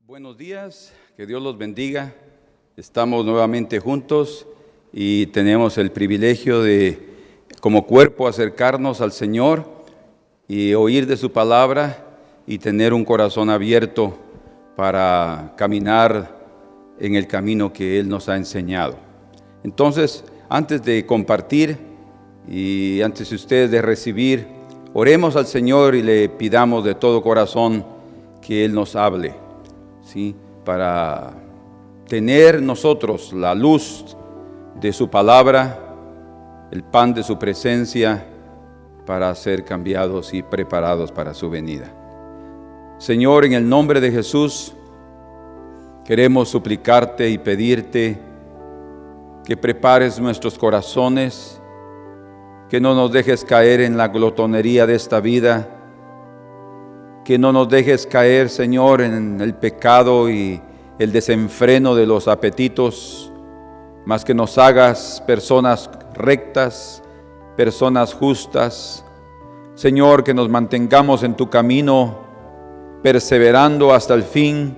Buenos días, que Dios los bendiga. Estamos nuevamente juntos y tenemos el privilegio de, como cuerpo, acercarnos al Señor y oír de su palabra y tener un corazón abierto para caminar en el camino que Él nos ha enseñado. Entonces, antes de compartir y antes de ustedes de recibir, oremos al Señor y le pidamos de todo corazón que Él nos hable, ¿sí? Para tener nosotros la luz de su palabra, el pan de su presencia, para ser cambiados y preparados para su venida. Señor, en el nombre de Jesús, queremos suplicarte y pedirte que prepares nuestros corazones, que no nos dejes caer en la glotonería de esta vida, que no nos dejes caer, Señor, en el pecado y el desenfreno de los apetitos, mas que nos hagas personas rectas, personas justas. Señor, que nos mantengamos en tu camino, perseverando hasta el fin,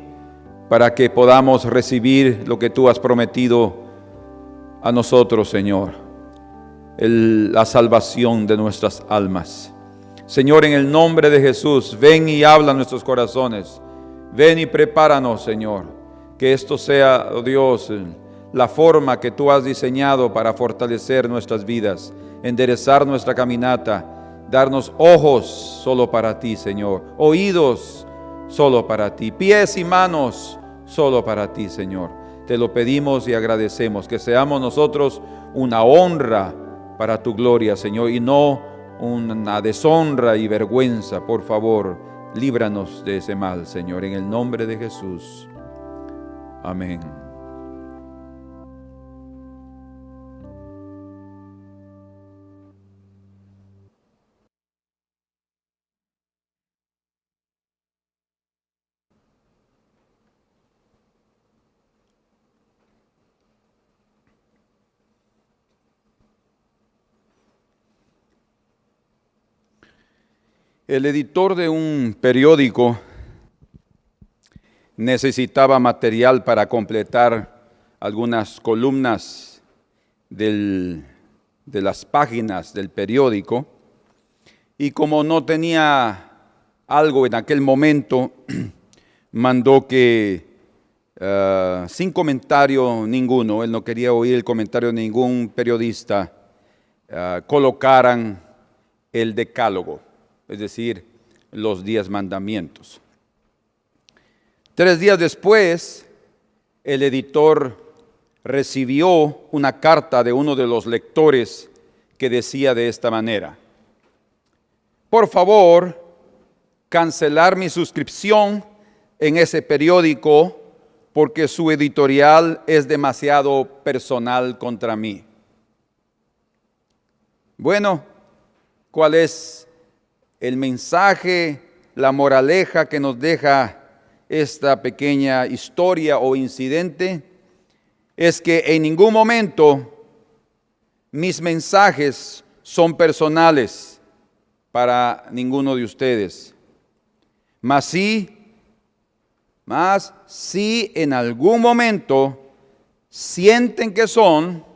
para que podamos recibir lo que tú has prometido a nosotros, Señor, la salvación de nuestras almas. Señor, en el nombre de Jesús, ven y habla a nuestros corazones. Ven y prepáranos, Señor. Que esto sea, oh Dios, la forma que tú has diseñado para fortalecer nuestras vidas, enderezar nuestra caminata, darnos ojos solo para ti, Señor, oídos solo para ti, pies y manos solo para ti, Señor. Te lo pedimos y agradecemos, que seamos nosotros una honra para tu gloria, Señor, y no una deshonra y vergüenza. Por favor, líbranos de ese mal, Señor, en el nombre de Jesús. Amén. El editor de un periódico necesitaba material para completar algunas columnas de las páginas del periódico, y como no tenía algo en aquel momento, mandó que sin comentario ninguno, él no quería oír el comentario de ningún periodista, colocaran el decálogo, es decir, los 10 mandamientos. 3 días después, el editor recibió una carta de uno de los lectores que decía de esta manera: por favor, cancelar mi suscripción en ese periódico porque su editorial es demasiado personal contra mí. Bueno, ¿cuál es el mensaje, la moraleja que nos deja esta pequeña historia o incidente? Es que en ningún momento mis mensajes son personales para ninguno de ustedes. Mas si en algún momento sienten que son,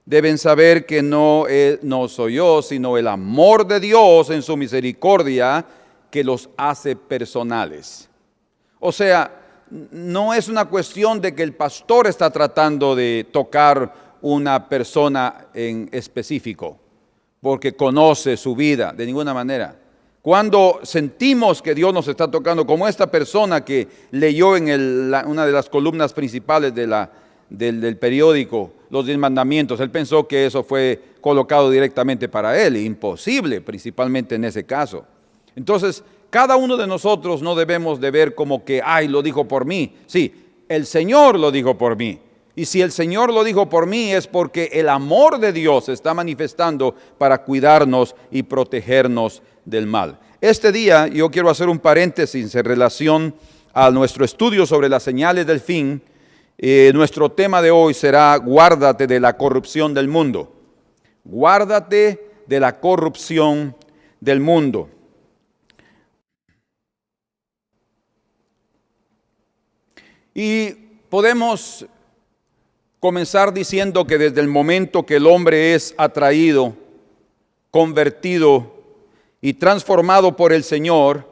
deben saber que no soy yo, sino el amor de Dios en su misericordia que los hace personales. O sea, no es una cuestión de que el pastor está tratando de tocar una persona en específico, porque conoce su vida, de ninguna manera. Cuando sentimos que Dios nos está tocando, como esta persona que leyó en una de las columnas principales del periódico, los 10 mandamientos, él pensó que eso fue colocado directamente para él. Imposible, principalmente en ese caso. Entonces, cada uno de nosotros no debemos de ver como que, lo dijo por mí. Sí, el Señor lo dijo por mí. Y si el Señor lo dijo por mí, es porque el amor de Dios se está manifestando para cuidarnos y protegernos del mal. Este día yo quiero hacer un paréntesis en relación a nuestro estudio sobre las señales del fin. Nuestro tema de hoy será: guárdate de la corrupción del mundo. Guárdate de la corrupción del mundo. Y podemos comenzar diciendo que desde el momento que el hombre es atraído, convertido y transformado por el Señor,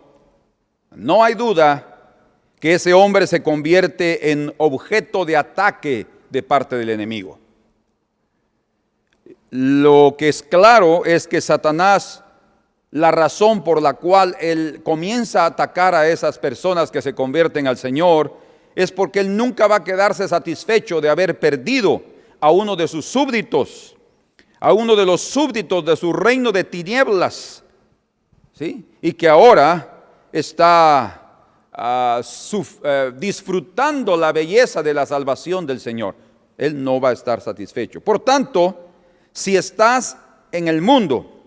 no hay duda que ese hombre se convierte en objeto de ataque de parte del enemigo. Lo que es claro es que Satanás, la razón por la cual él comienza a atacar a esas personas que se convierten al Señor, es porque él nunca va a quedarse satisfecho de haber perdido a uno de sus súbditos, a uno de los súbditos de su reino de tinieblas, ¿sí? Y que ahora está disfrutando la belleza de la salvación del Señor. Él no va a estar satisfecho. Por tanto, si estás en el mundo,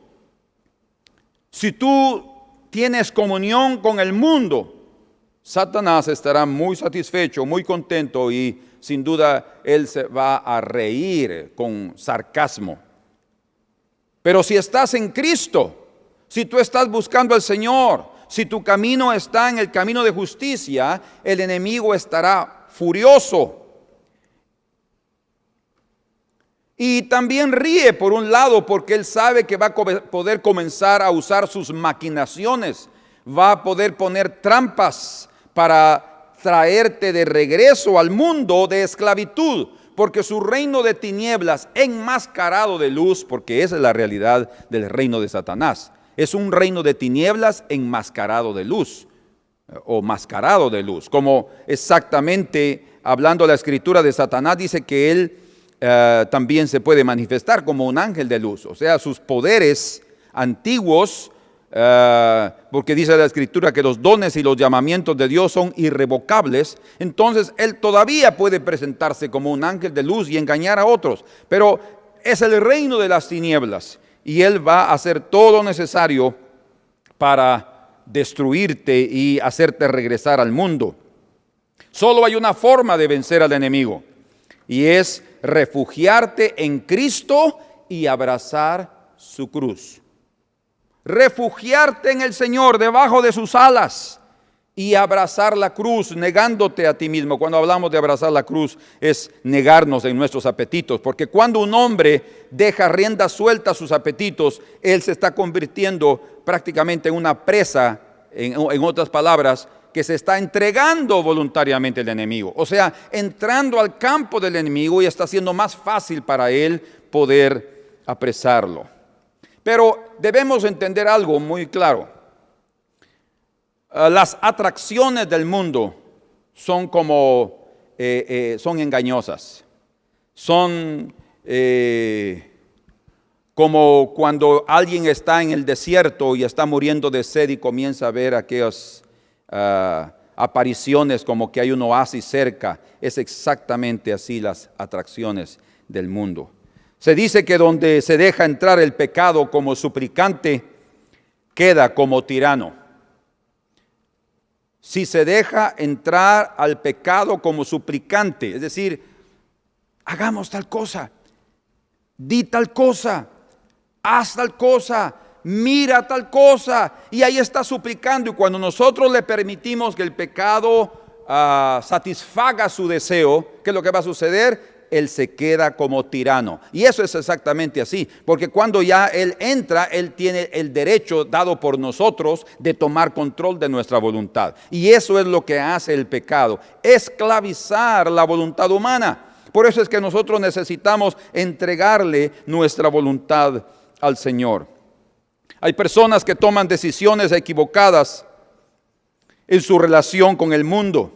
si tú tienes comunión con el mundo, Satanás estará muy satisfecho, muy contento y sin duda él se va a reír con sarcasmo. Pero si estás en Cristo, si tú estás buscando al Señor, si tu camino está en el camino de justicia, el enemigo estará furioso. Y también ríe por un lado porque él sabe que va a poder comenzar a usar sus maquinaciones, va a poder poner trampas para traerte de regreso al mundo de esclavitud, porque su reino de tinieblas enmascarado de luz, porque esa es la realidad del reino de Satanás, es un reino de tinieblas enmascarado de luz, o mascarado de luz, como exactamente hablando la escritura de Satanás dice que él también se puede manifestar como un ángel de luz, o sea, sus poderes antiguos, porque dice la escritura que los dones y los llamamientos de Dios son irrevocables, entonces él todavía puede presentarse como un ángel de luz y engañar a otros, pero es el reino de las tinieblas y él va a hacer todo lo necesario para destruirte y hacerte regresar al mundo. Solo hay una forma de vencer al enemigo y es refugiarte en Cristo y abrazar su cruz. Refugiarte en el Señor debajo de sus alas y abrazar la cruz, negándote a ti mismo. Cuando hablamos de abrazar la cruz es negarnos en nuestros apetitos, porque cuando un hombre deja rienda suelta a sus apetitos, él se está convirtiendo prácticamente en una presa, en otras palabras, que se está entregando voluntariamente al enemigo, o sea, entrando al campo del enemigo y está siendo más fácil para él poder apresarlo. Pero debemos entender algo muy claro. Las atracciones del mundo son son engañosas. Son como cuando alguien está en el desierto y está muriendo de sed y comienza a ver aquellas apariciones como que hay un oasis cerca. Es exactamente así las atracciones del mundo. Se dice que donde se deja entrar el pecado como suplicante, queda como tirano. Si se deja entrar al pecado como suplicante, es decir, hagamos tal cosa, di tal cosa, haz tal cosa, mira tal cosa, y ahí está suplicando. Y cuando nosotros le permitimos que el pecado satisfaga su deseo, ¿qué es lo que va a suceder? Él se queda como tirano. Y eso es exactamente así, porque cuando ya Él entra, Él tiene el derecho dado por nosotros de tomar control de nuestra voluntad. Y eso es lo que hace el pecado, esclavizar la voluntad humana. Por eso es que nosotros necesitamos entregarle nuestra voluntad al Señor. Hay personas que toman decisiones equivocadas en su relación con el mundo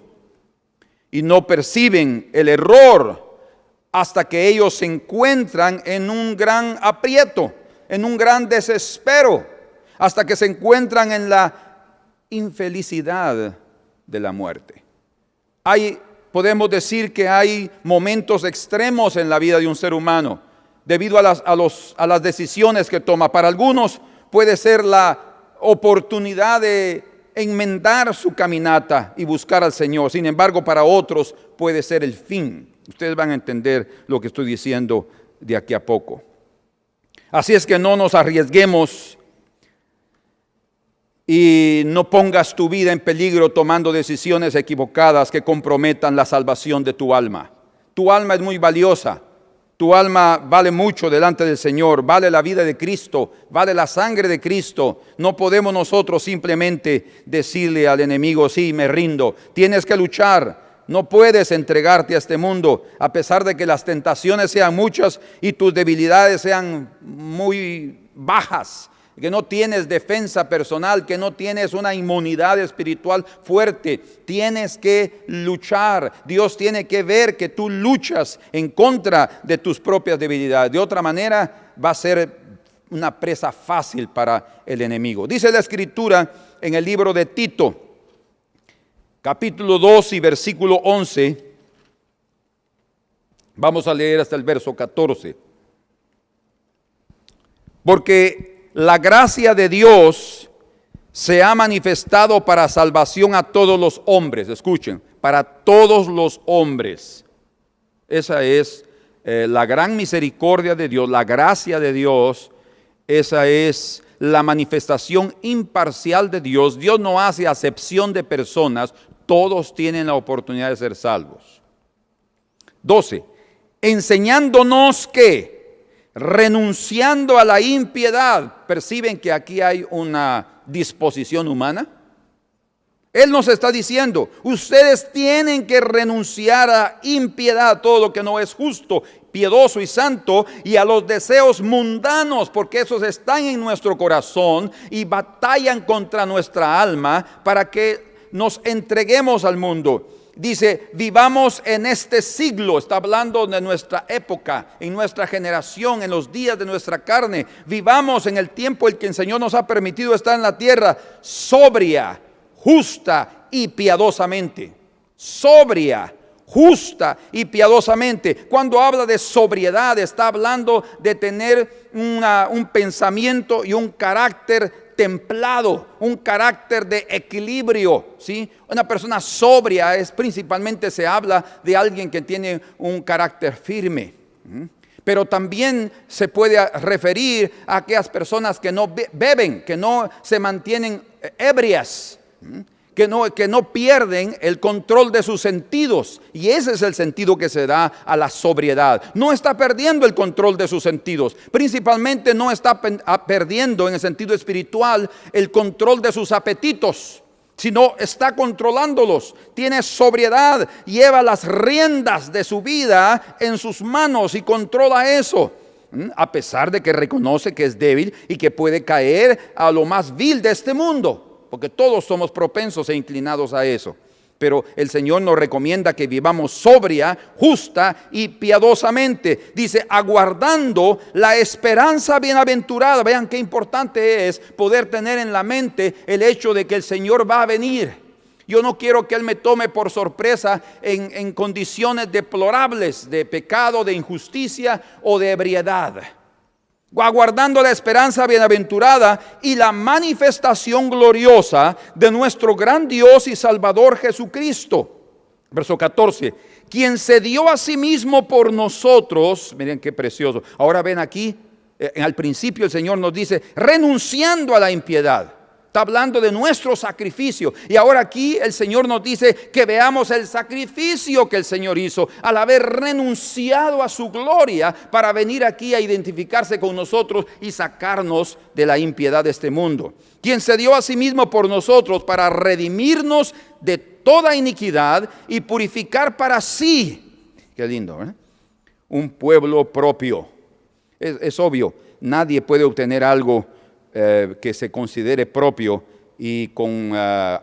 y no perciben el error hasta que ellos se encuentran en un gran aprieto, en un gran desespero, hasta que se encuentran en la infelicidad de la muerte. Podemos decir que hay momentos extremos en la vida de un ser humano, debido a las decisiones que toma. Para algunos puede ser la oportunidad de enmendar su caminata y buscar al Señor. Sin embargo, para otros puede ser el fin. Ustedes van a entender lo que estoy diciendo de aquí a poco. Así es que no nos arriesguemos y no pongas tu vida en peligro tomando decisiones equivocadas que comprometan la salvación de tu alma. Tu alma es muy valiosa. Tu alma vale mucho delante del Señor, vale la vida de Cristo, vale la sangre de Cristo. No podemos nosotros simplemente decirle al enemigo, sí, me rindo. Tienes que luchar, no puedes entregarte a este mundo, a pesar de que las tentaciones sean muchas y tus debilidades sean muy bajas, que no tienes defensa personal, que no tienes una inmunidad espiritual fuerte. Tienes que luchar. Dios tiene que ver que tú luchas en contra de tus propias debilidades. De otra manera va a ser una presa fácil para el enemigo. Dice la Escritura en el libro de Tito, capítulo 2 y versículo 11. Vamos a leer hasta el verso 14. Porque la gracia de Dios se ha manifestado para salvación a todos los hombres. Escuchen, para todos los hombres. Esa es la gran misericordia de Dios, la gracia de Dios. Esa es la manifestación imparcial de Dios. Dios no hace acepción de personas. Todos tienen la oportunidad de ser salvos. 12. Enseñándonos que, renunciando a la impiedad, ¿perciben que aquí hay una disposición humana? Él nos está diciendo, ustedes tienen que renunciar a impiedad, todo lo que no es justo, piadoso y santo, y a los deseos mundanos, porque esos están en nuestro corazón y batallan contra nuestra alma para que nos entreguemos al mundo. Dice, vivamos en este siglo, está hablando de nuestra época, en nuestra generación, en los días de nuestra carne. Vivamos en el tiempo en que el Señor nos ha permitido estar en la tierra, sobria, justa y piadosamente. Sobria, justa y piadosamente. Cuando habla de sobriedad, está hablando de tener un pensamiento y un carácter templado, un carácter de equilibrio, ¿sí? Una persona sobria es principalmente, se habla de alguien que tiene un carácter firme. Pero también se puede referir a aquellas personas que no beben, que no se mantienen ebrias, que no pierden el control de sus sentidos. Y ese es el sentido que se da a la sobriedad. No está perdiendo el control de sus sentidos. Principalmente no está perdiendo en el sentido espiritual el control de sus apetitos, sino está controlándolos. Tiene sobriedad, lleva las riendas de su vida en sus manos y controla eso. A pesar de que reconoce que es débil y que puede caer a lo más vil de este mundo. Porque todos somos propensos e inclinados a eso. Pero el Señor nos recomienda que vivamos sobria, justa y piadosamente. Dice, aguardando la esperanza bienaventurada. Vean qué importante es poder tener en la mente el hecho de que el Señor va a venir. Yo no quiero que Él me tome por sorpresa en condiciones deplorables de pecado, de injusticia o de ebriedad. Aguardando la esperanza bienaventurada y la manifestación gloriosa de nuestro gran Dios y Salvador Jesucristo. Verso 14, quien se dio a sí mismo por nosotros. Miren qué precioso. Ahora ven aquí, al principio el Señor nos dice, renunciando a la impiedad. Está hablando de nuestro sacrificio. Y ahora aquí el Señor nos dice que veamos el sacrificio que el Señor hizo al haber renunciado a su gloria para venir aquí a identificarse con nosotros y sacarnos de la impiedad de este mundo. Quien se dio a sí mismo por nosotros para redimirnos de toda iniquidad y purificar para sí. Qué lindo, ¿eh? Un pueblo propio. Es obvio, nadie puede obtener algo que se considere propio y con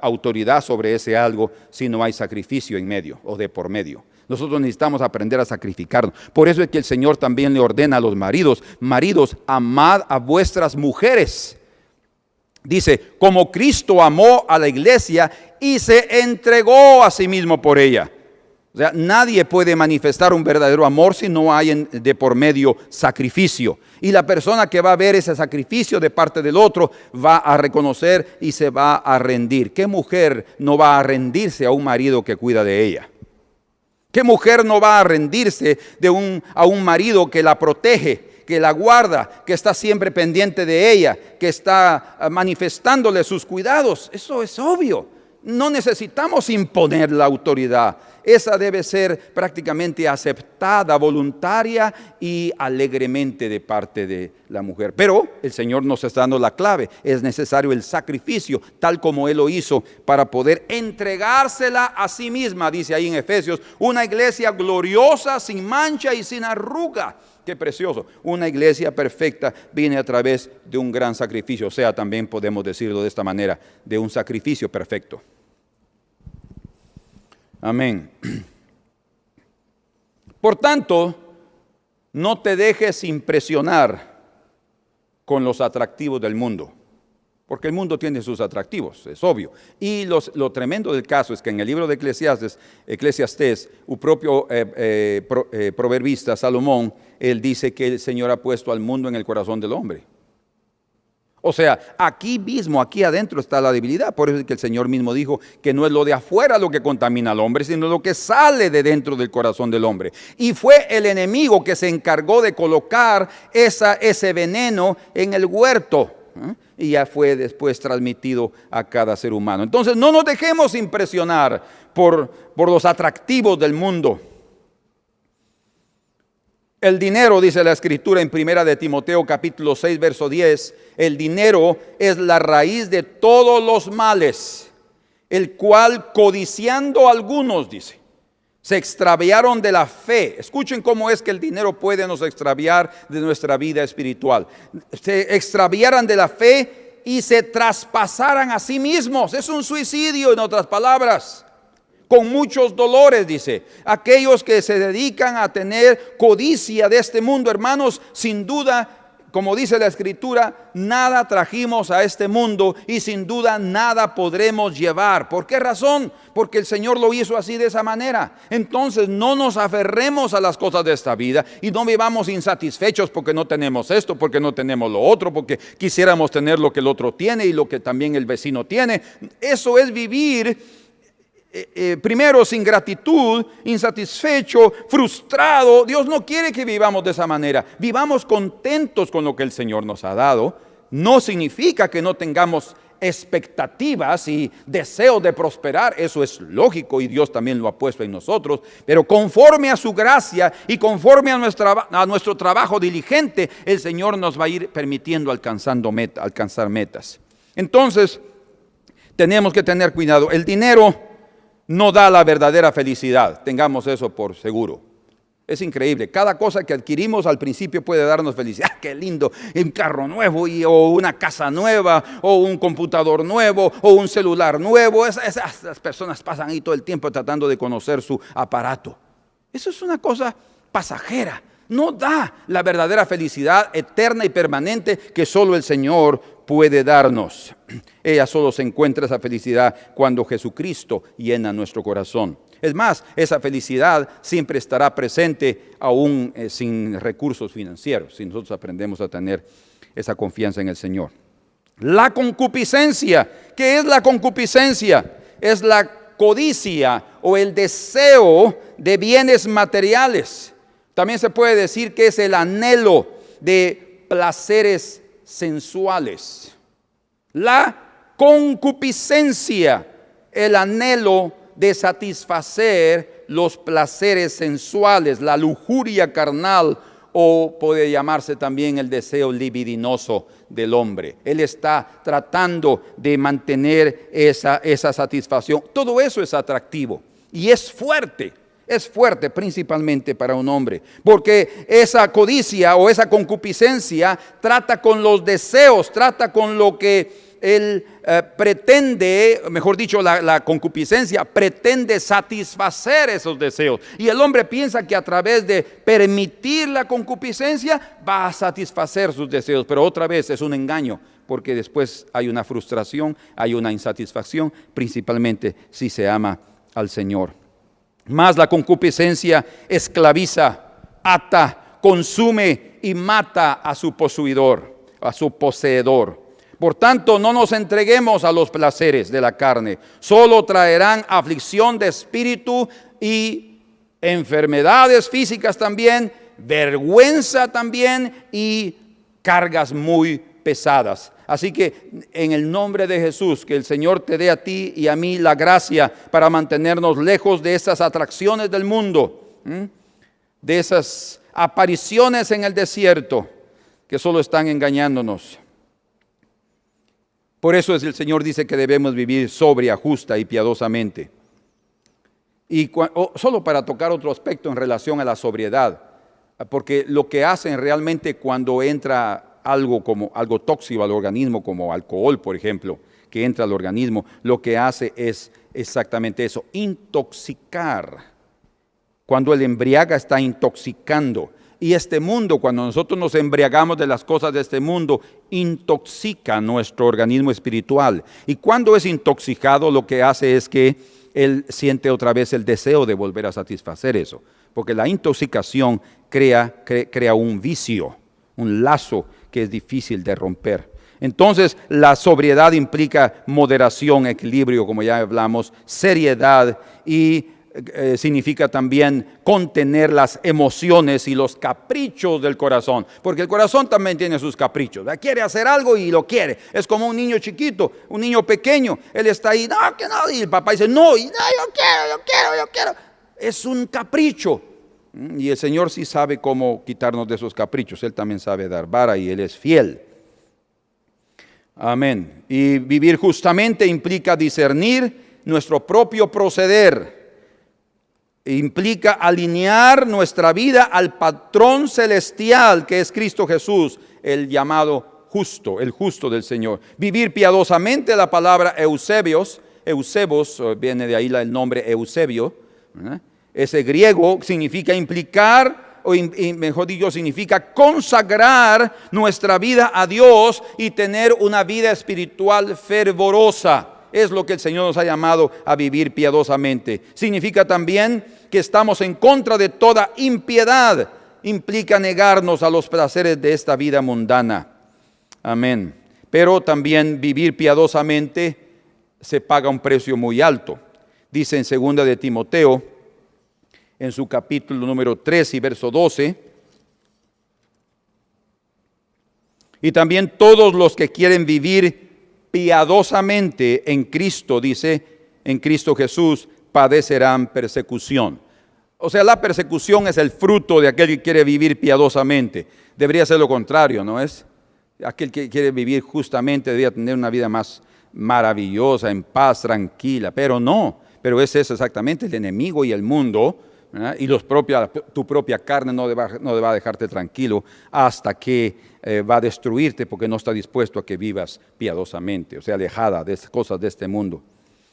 autoridad sobre ese algo si no hay sacrificio en medio o de por medio. Nosotros necesitamos aprender a sacrificarnos. Por eso es que el Señor también le ordena a los maridos, amad a vuestras mujeres. Dice, como Cristo amó a la iglesia y se entregó a sí mismo por ella. O sea, nadie puede manifestar un verdadero amor si no hay de por medio sacrificio. Y la persona que va a ver ese sacrificio de parte del otro va a reconocer y se va a rendir. ¿Qué mujer no va a rendirse a un marido que cuida de ella? ¿Qué mujer no va a rendirse a un marido que la protege, que la guarda, que está siempre pendiente de ella, que está manifestándole sus cuidados. Eso es obvio. No necesitamos imponer la autoridad. Esa debe ser prácticamente aceptada, voluntaria y alegremente de parte de la mujer. Pero el Señor nos está dando la clave. Es necesario el sacrificio, tal como Él lo hizo, para poder entregársela a sí misma, dice ahí en Efesios, una iglesia gloriosa, sin mancha y sin arruga. Qué precioso. Una iglesia perfecta viene a través de un gran sacrificio. O sea, también podemos decirlo de esta manera, de un sacrificio perfecto. Amén. Por tanto, no te dejes impresionar con los atractivos del mundo, porque el mundo tiene sus atractivos, es obvio. Y lo tremendo del caso es que en el libro de Eclesiastés, un propio proverbista, Salomón, él dice que el Señor ha puesto al mundo en el corazón del hombre. O sea, aquí mismo, aquí adentro está la debilidad. Por eso es que el Señor mismo dijo que no es lo de afuera lo que contamina al hombre, sino lo que sale de dentro del corazón del hombre. Y fue el enemigo que se encargó de colocar ese veneno en el huerto. Y ya fue después transmitido a cada ser humano. Entonces no nos dejemos impresionar por los atractivos del mundo. El dinero, dice la Escritura en 1 de Timoteo capítulo 6 verso 10, el dinero es la raíz de todos los males, el cual codiciando algunos, dice, se extraviaron de la fe. Escuchen cómo es que el dinero puede nos extraviar de nuestra vida espiritual. Se extraviaran de la fe y se traspasaran a sí mismos. Es un suicidio, en otras palabras. Con muchos dolores, dice. Aquellos que se dedican a tener codicia de este mundo, hermanos, sin duda, como dice la Escritura, nada trajimos a este mundo y sin duda nada podremos llevar. ¿Por qué razón? Porque el Señor lo hizo así, de esa manera. Entonces no nos aferremos a las cosas de esta vida y no vivamos insatisfechos porque no tenemos esto, porque no tenemos lo otro, porque quisiéramos tener lo que el otro tiene y lo que también el vecino tiene. Eso es vivir primero sin gratitud, insatisfecho, frustrado. Dios no quiere que vivamos de esa manera. Vivamos contentos con lo que el Señor nos ha dado. No significa que no tengamos expectativas y deseos de prosperar. Eso es lógico y Dios también lo ha puesto en nosotros. Pero conforme a su gracia y conforme a nuestro trabajo diligente, el Señor nos va a ir permitiendo alcanzar metas. Entonces, tenemos que tener cuidado. El dinero no da la verdadera felicidad, tengamos eso por seguro. Es increíble, cada cosa que adquirimos al principio puede darnos felicidad. ¡Qué lindo! Un carro nuevo, o una casa nueva, o un computador nuevo, o un celular nuevo. Esas personas pasan ahí todo el tiempo tratando de conocer su aparato. Eso es una cosa pasajera. No da la verdadera felicidad eterna y permanente que solo el Señor puede darnos. Ella solo se encuentra esa felicidad cuando Jesucristo llena nuestro corazón. Es más, esa felicidad siempre estará presente aún sin recursos financieros, si nosotros aprendemos a tener esa confianza en el Señor. La concupiscencia. ¿Qué es la concupiscencia? Es la codicia o el deseo de bienes materiales. También se puede decir que es el anhelo de placeres sensuales. La concupiscencia, el anhelo de satisfacer los placeres sensuales, la lujuria carnal, o puede llamarse también el deseo libidinoso del hombre. Él está tratando de mantener esa satisfacción. Todo eso es atractivo y es fuerte. Es fuerte principalmente para un hombre, porque esa codicia o esa concupiscencia trata con los deseos, trata con lo que él pretende, mejor dicho, la concupiscencia pretende satisfacer esos deseos. Y el hombre piensa que a través de permitir la concupiscencia va a satisfacer sus deseos, pero otra vez es un engaño, porque después hay una frustración, hay una insatisfacción, principalmente si se ama al Señor. Más la concupiscencia esclaviza, ata, consume y mata a su poseedor, Por tanto, no nos entreguemos a los placeres de la carne. Solo traerán aflicción de espíritu y enfermedades físicas también vergüenza también y cargas muy pesadas. Así que en el nombre de Jesús, que el Señor te dé a ti y a mí la gracia para mantenernos lejos de esas atracciones del mundo, de esas apariciones en el desierto que solo están engañándonos. Por eso el Señor dice que debemos vivir sobria, justa y piadosamente. Y solo para tocar otro aspecto en relación a la sobriedad, porque lo que hacen realmente cuando entra algo tóxico al organismo, como alcohol, por ejemplo, que entra al organismo, lo que hace es exactamente eso, intoxicar. Cuando el embriaga está intoxicando. Y este mundo, cuando nosotros nos embriagamos de las cosas de este mundo, intoxica nuestro organismo espiritual. Y cuando es intoxicado, lo que hace es que él siente otra vez el deseo de volver a satisfacer eso. Porque la intoxicación crea un vicio, un lazo que es difícil de romper. Entonces, la sobriedad implica moderación, equilibrio, como ya hablamos, seriedad y significa también contener las emociones y los caprichos del corazón, porque el corazón también tiene sus caprichos. Quiere hacer algo y lo quiere. Es como un niño chiquito, un niño pequeño. Él está ahí, no, que no, y el papá dice, no, yo quiero. Es un capricho. Y el Señor sí sabe cómo quitarnos de esos caprichos. Él también sabe dar vara y Él es fiel. Amén. Y vivir justamente implica discernir nuestro propio proceder. Implica alinear nuestra vida al patrón celestial que es Cristo Jesús, el llamado justo, el justo del Señor. Vivir piadosamente, la palabra Eusebos, viene de ahí el nombre Eusebio. Ese griego significa implicar, mejor dicho, significa consagrar nuestra vida a Dios y tener una vida espiritual fervorosa. Es lo que el Señor nos ha llamado a vivir piadosamente. Significa también que estamos en contra de toda impiedad. Implica negarnos a los placeres de esta vida mundana. Amén. Pero también vivir piadosamente se paga un precio muy alto. Dice en 2 de Timoteo, en su capítulo número 3 y verso 12. Y también todos los que quieren vivir piadosamente en Cristo, dice, en Cristo Jesús, padecerán persecución. O sea, la persecución es el fruto de aquel que quiere vivir piadosamente. Debería ser lo contrario, ¿no es? Aquel que quiere vivir justamente debería tener una vida más maravillosa, en paz, tranquila, pero no. Pero ese es exactamente el enemigo y el mundo, ¿verdad? Y tu propia carne no va a dejarte tranquilo hasta que va a destruirte porque no está dispuesto a que vivas piadosamente, o sea, alejada de cosas de este mundo.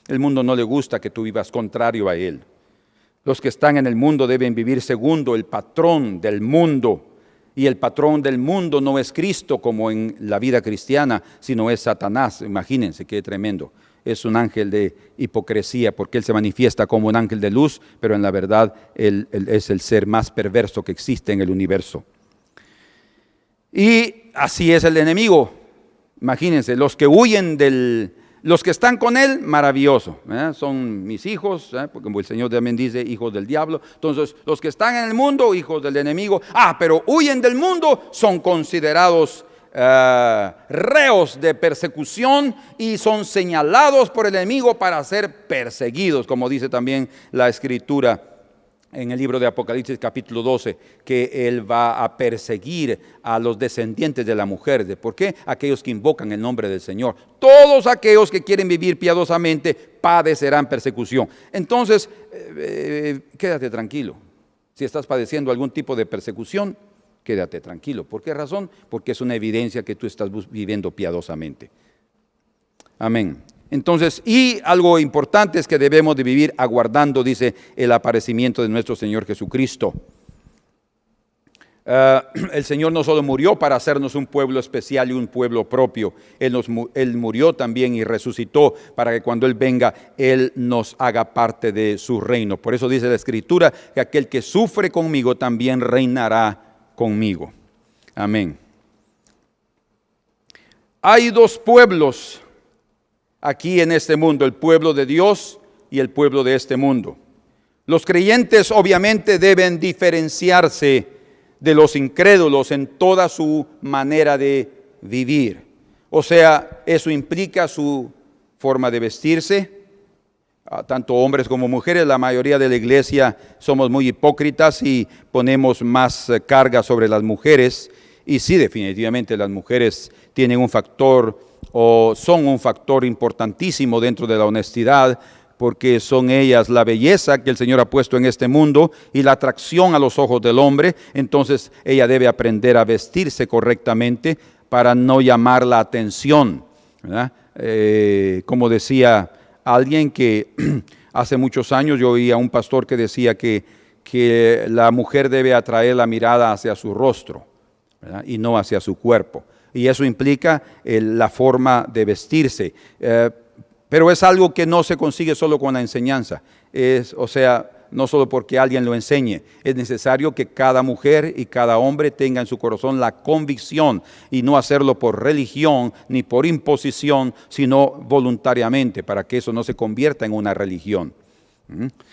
El mundo no le gusta que tú vivas contrario a él. Los que están en el mundo deben vivir segundo el patrón del mundo. Y el patrón del mundo no es Cristo como en la vida cristiana, sino es Satanás. Imagínense qué tremendo. Es un ángel de hipocresía porque él se manifiesta como un ángel de luz, pero en la verdad él es el ser más perverso que existe en el universo. Y así es el enemigo. Imagínense, los que están con él, maravilloso, son mis hijos, porque como el Señor también dice, hijos del diablo. Entonces, los que están en el mundo, hijos del enemigo, pero huyen del mundo, son considerados reos de persecución y son señalados por el enemigo para ser perseguidos, como dice también la Escritura en el libro de Apocalipsis capítulo 12, que él va a perseguir a los descendientes de la mujer. ¿Por qué? Aquellos que invocan el nombre del Señor. Todos aquellos que quieren vivir piadosamente padecerán persecución. Entonces, quédate tranquilo. Si estás padeciendo algún tipo de persecución, quédate tranquilo. ¿Por qué razón? Porque es una evidencia que tú estás viviendo piadosamente. Amén. Entonces, y algo importante es que debemos de vivir aguardando, dice, el aparecimiento de nuestro Señor Jesucristo. El Señor no solo murió para hacernos un pueblo especial y un pueblo propio, Él murió también y resucitó para que cuando Él venga, Él nos haga parte de su reino. Por eso dice la Escritura que aquel que sufre conmigo también reinará conmigo. Amén. Hay dos pueblos aquí en este mundo, el pueblo de Dios y el pueblo de este mundo. Los creyentes obviamente deben diferenciarse de los incrédulos en toda su manera de vivir. O sea, eso implica su forma de vestirse. Tanto hombres como mujeres, la mayoría de la iglesia somos muy hipócritas y ponemos más carga sobre las mujeres. Y sí, definitivamente las mujeres tienen un factor o son un factor importantísimo dentro de la honestidad, porque son ellas la belleza que el Señor ha puesto en este mundo y la atracción a los ojos del hombre. Entonces ella debe aprender a vestirse correctamente para no llamar la atención, ¿verdad? Como decía alguien que hace muchos años yo oía a un pastor que decía que la mujer debe atraer la mirada hacia su rostro, ¿verdad? Y no hacia su cuerpo. Y eso implica la forma de vestirse. Pero es algo que no se consigue solo con la enseñanza. O sea, no solo porque alguien lo enseñe. Es necesario que cada mujer y cada hombre tenga en su corazón la convicción y no hacerlo por religión ni por imposición, sino voluntariamente, para que eso no se convierta en una religión.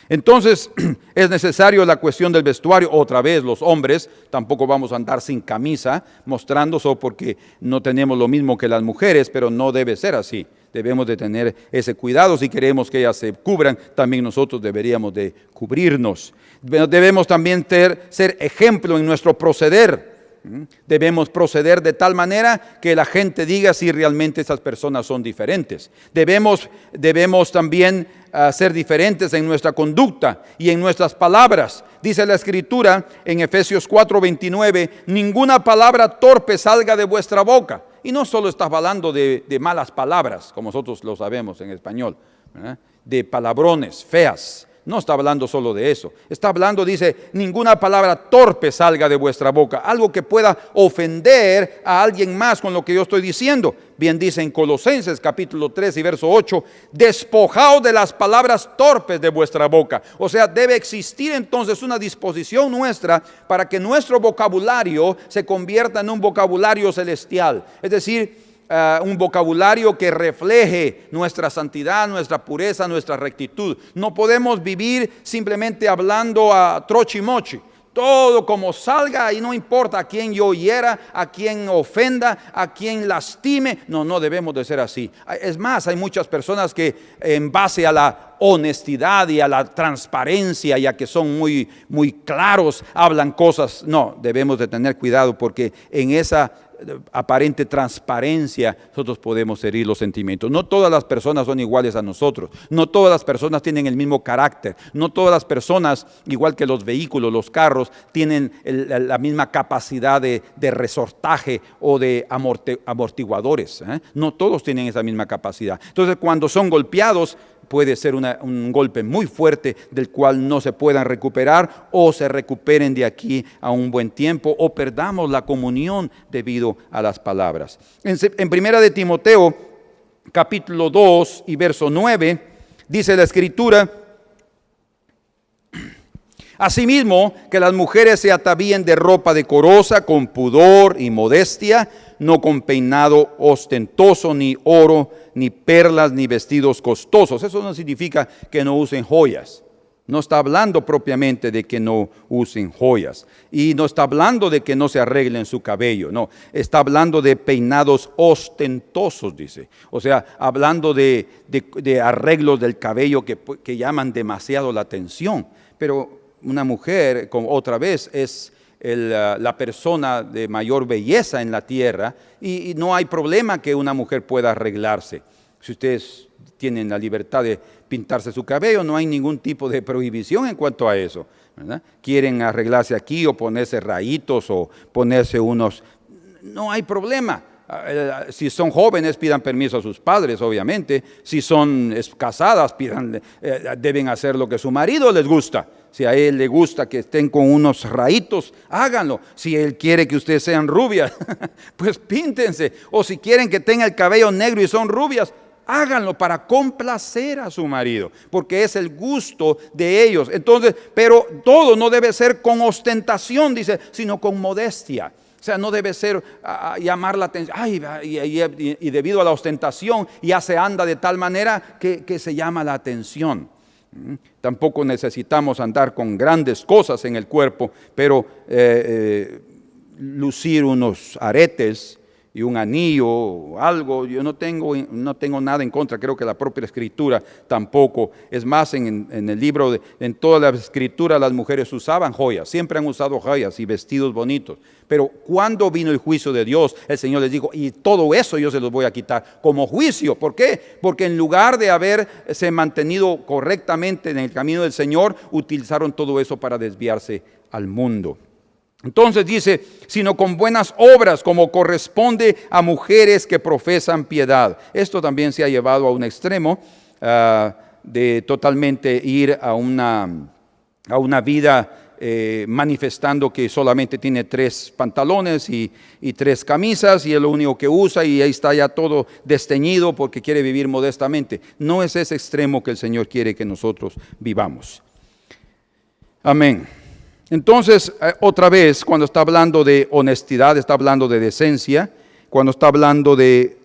Entonces es necesario la cuestión del vestuario. Otra vez, los hombres tampoco vamos a andar sin camisa mostrando solo porque no tenemos lo mismo que las mujeres, pero no debe ser así. Debemos de tener ese cuidado. Si queremos que ellas se cubran, también nosotros deberíamos de cubrirnos. Debemos también ser ejemplo en nuestro proceder. Debemos proceder de tal manera que la gente diga si realmente esas personas son diferentes. Debemos también ser diferentes en nuestra conducta y en nuestras palabras. Dice la Escritura en Efesios 4:29, ninguna palabra torpe salga de vuestra boca. Y no solo está hablando de malas palabras, como nosotros lo sabemos en español, ¿verdad? De palabrones feas. No está hablando solo de eso. Está hablando, dice, ninguna palabra torpe salga de vuestra boca. Algo que pueda ofender a alguien más con lo que yo estoy diciendo. Bien dice en Colosenses capítulo 3 y verso 8, despojaos de las palabras torpes de vuestra boca. O sea, debe existir entonces una disposición nuestra para que nuestro vocabulario se convierta en un vocabulario celestial. Es decir, un vocabulario que refleje nuestra santidad, nuestra pureza, nuestra rectitud. No podemos vivir simplemente hablando a trochimochi. Todo como salga y no importa a quién yo hiera, a quién ofenda, a quién lastime. No debemos de ser así. Es más, hay muchas personas que en base a la honestidad y a la transparencia y a que son muy, muy claros, hablan cosas. No, debemos de tener cuidado porque en esa aparente transparencia nosotros podemos herir los sentimientos. No todas las personas son iguales a nosotros, no todas las personas tienen el mismo carácter, no todas las personas, igual que los vehículos, los carros, tienen la misma capacidad de resortaje o de amortiguadores, no todos tienen esa misma capacidad. Entonces cuando son golpeados puede ser un golpe muy fuerte del cual no se puedan recuperar o se recuperen de aquí a un buen tiempo o perdamos la comunión debido a las palabras. En primera de Timoteo capítulo 2 y verso 9 dice la Escritura, asimismo que las mujeres se atavíen de ropa decorosa con pudor y modestia, no con peinado ostentoso, ni oro, ni perlas, ni vestidos costosos. Eso no significa que no usen joyas. No está hablando propiamente de que no usen joyas. Y no está hablando de que no se arreglen su cabello. No, está hablando de peinados ostentosos, dice. O sea, hablando de arreglos del cabello que llaman demasiado la atención. Pero una mujer, como otra vez, es la persona de mayor belleza en la tierra y no hay problema que una mujer pueda arreglarse. Si ustedes tienen la libertad de pintarse su cabello, no hay ningún tipo de prohibición en cuanto a eso, ¿verdad? Quieren arreglarse aquí o ponerse rayitos o ponerse unos, no hay problema. Si son jóvenes, pidan permiso a sus padres, obviamente. Si son casadas, deben hacer lo que su marido les gusta. Si a él le gusta que estén con unos rayitos, háganlo. Si él quiere que ustedes sean rubias, pues píntense. O si quieren que tengan el cabello negro y son rubias, háganlo para complacer a su marido, porque es el gusto de ellos. Entonces, pero todo no debe ser con ostentación, dice, sino con modestia. O sea, no debe ser llamar la atención. Y debido a la ostentación ya se anda de tal manera que se llama la atención. Tampoco necesitamos andar con grandes cosas en el cuerpo, pero lucir unos aretes y un anillo o algo, yo no tengo nada en contra. Creo que la propia Escritura tampoco. Es más, en el libro, en toda la Escritura las mujeres usaban joyas, siempre han usado joyas y vestidos bonitos. Pero cuando vino el juicio de Dios, el Señor les dijo, y todo eso yo se los voy a quitar como juicio. ¿Por qué? Porque en lugar de haberse mantenido correctamente en el camino del Señor, utilizaron todo eso para desviarse al mundo. Entonces dice, sino con buenas obras, como corresponde a mujeres que profesan piedad. Esto también se ha llevado a un extremo de totalmente ir a una vida manifestando que solamente tiene 3 pantalones y 3 camisas y es lo único que usa, y ahí está ya todo desteñido porque quiere vivir modestamente. No es ese extremo que el Señor quiere que nosotros vivamos. Amén. Entonces, otra vez, cuando está hablando de honestidad, está hablando de decencia. Cuando está hablando de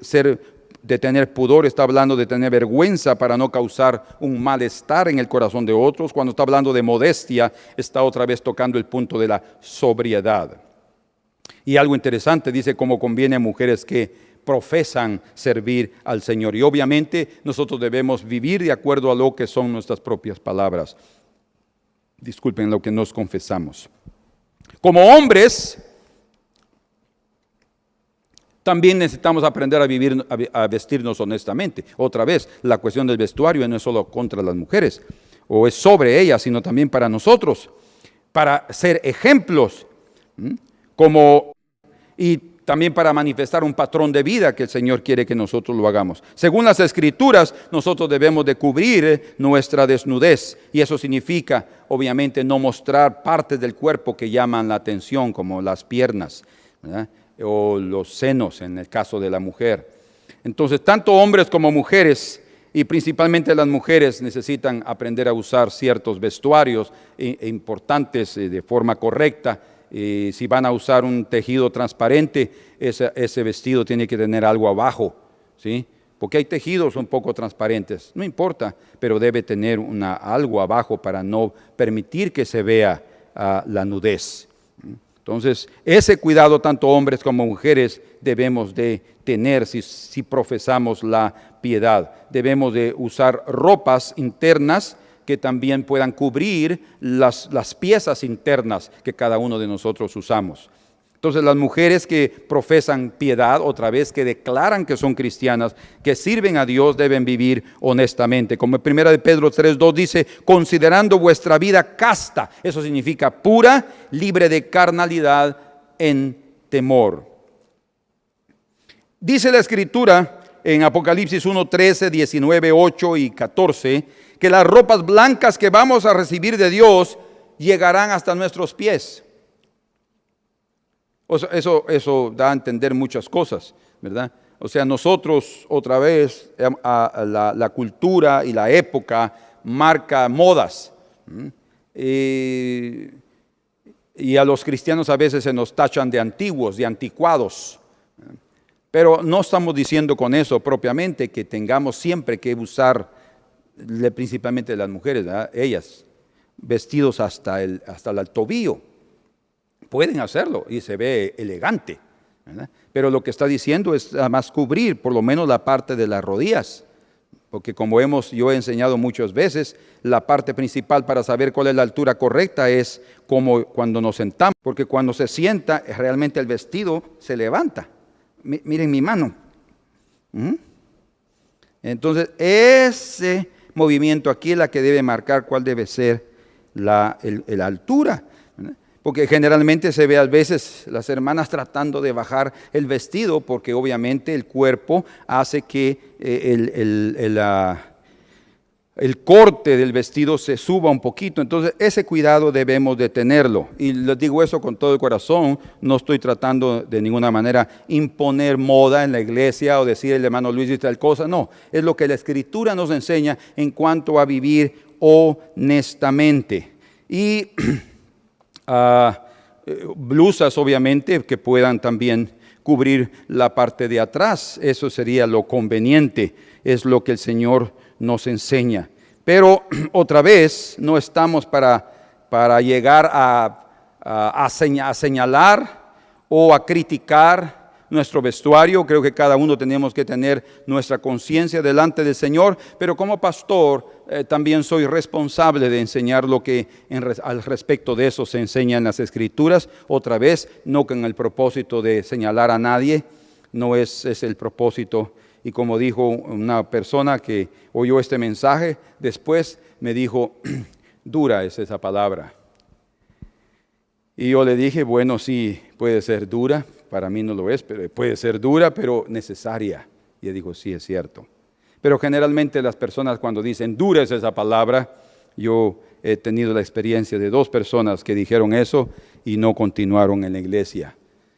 tener pudor, está hablando de tener vergüenza para no causar un malestar en el corazón de otros. Cuando está hablando de modestia, está otra vez tocando el punto de la sobriedad. Y algo interesante, dice, como conviene a mujeres que profesan servir al Señor. Y obviamente nosotros debemos vivir de acuerdo a lo que son nuestras propias palabras. Disculpen, lo que nos confesamos. Como hombres, también necesitamos aprender a vestirnos honestamente. Otra vez, la cuestión del vestuario no es solo contra las mujeres, o es sobre ellas, sino también para nosotros, para ser ejemplos, y también para manifestar un patrón de vida que el Señor quiere que nosotros lo hagamos. Según las Escrituras, nosotros debemos de cubrir nuestra desnudez, y eso significa, obviamente, no mostrar partes del cuerpo que llaman la atención, como las piernas, ¿verdad?, o los senos en el caso de la mujer. Entonces, tanto hombres como mujeres, y principalmente las mujeres, necesitan aprender a usar ciertos vestuarios importantes de forma correcta. Si van a usar un tejido transparente, ese vestido tiene que tener algo abajo, ¿sí? Porque hay tejidos un poco transparentes, no importa, pero debe tener algo abajo para no permitir que se vea la nudez. Entonces, ese cuidado tanto hombres como mujeres debemos de tener si profesamos la piedad. Debemos de usar ropas internas que también puedan cubrir las piezas internas que cada uno de nosotros usamos. Entonces, las mujeres que profesan piedad, otra vez, que declaran que son cristianas, que sirven a Dios, deben vivir honestamente. Como en 1 Pedro 3:2 dice, considerando vuestra vida casta. Eso significa pura, libre de carnalidad, en temor. Dice la Escritura en Apocalipsis 1:13, 19, 8 y 14, que las ropas blancas que vamos a recibir de Dios llegarán hasta nuestros pies. Eso da a entender muchas cosas, ¿verdad? O sea, nosotros, otra vez, la cultura y la época marca modas. Y a los cristianos a veces se nos tachan de antiguos, de anticuados. Pero no estamos diciendo con eso propiamente que tengamos siempre que usar, principalmente las mujeres, ¿verdad?, ellas, vestidos hasta el tobillo. Pueden hacerlo y se ve elegante, ¿verdad? Pero lo que está diciendo es además cubrir por lo menos la parte de las rodillas, porque como yo he enseñado muchas veces, la parte principal para saber cuál es la altura correcta es como cuando nos sentamos, porque cuando se sienta realmente el vestido se levanta. Miren mi mano. Entonces ese movimiento aquí es la que debe marcar cuál debe ser la altura, ¿verdad? Porque generalmente se ve a veces las hermanas tratando de bajar el vestido, porque obviamente el cuerpo hace que el corte del vestido se suba un poquito. Entonces ese cuidado debemos de tenerlo. Y les digo eso con todo el corazón. No estoy tratando de ninguna manera imponer moda en la iglesia o decir el hermano Luis dice tal cosa. No, es lo que la Escritura nos enseña en cuanto a vivir honestamente. Y blusas obviamente que puedan también cubrir la parte de atrás. Eso sería lo conveniente, es lo que el Señor nos enseña. Pero otra vez no estamos para llegar a señalar o a criticar nuestro vestuario. Creo que cada uno tenemos que tener nuestra conciencia delante del Señor, pero como pastor también soy responsable de enseñar lo que al respecto de eso se enseña en las Escrituras. Otra vez, no con el propósito de señalar a nadie, no es el propósito. Y como dijo una persona que oyó este mensaje, después me dijo, dura es esa palabra. Y yo le dije, bueno, sí, puede ser dura, para mí no lo es, pero puede ser dura, pero necesaria. Y él dijo, sí, es cierto. Pero generalmente las personas cuando dicen dura es esa palabra, yo he tenido la experiencia de 2 personas que dijeron eso y no continuaron en la iglesia.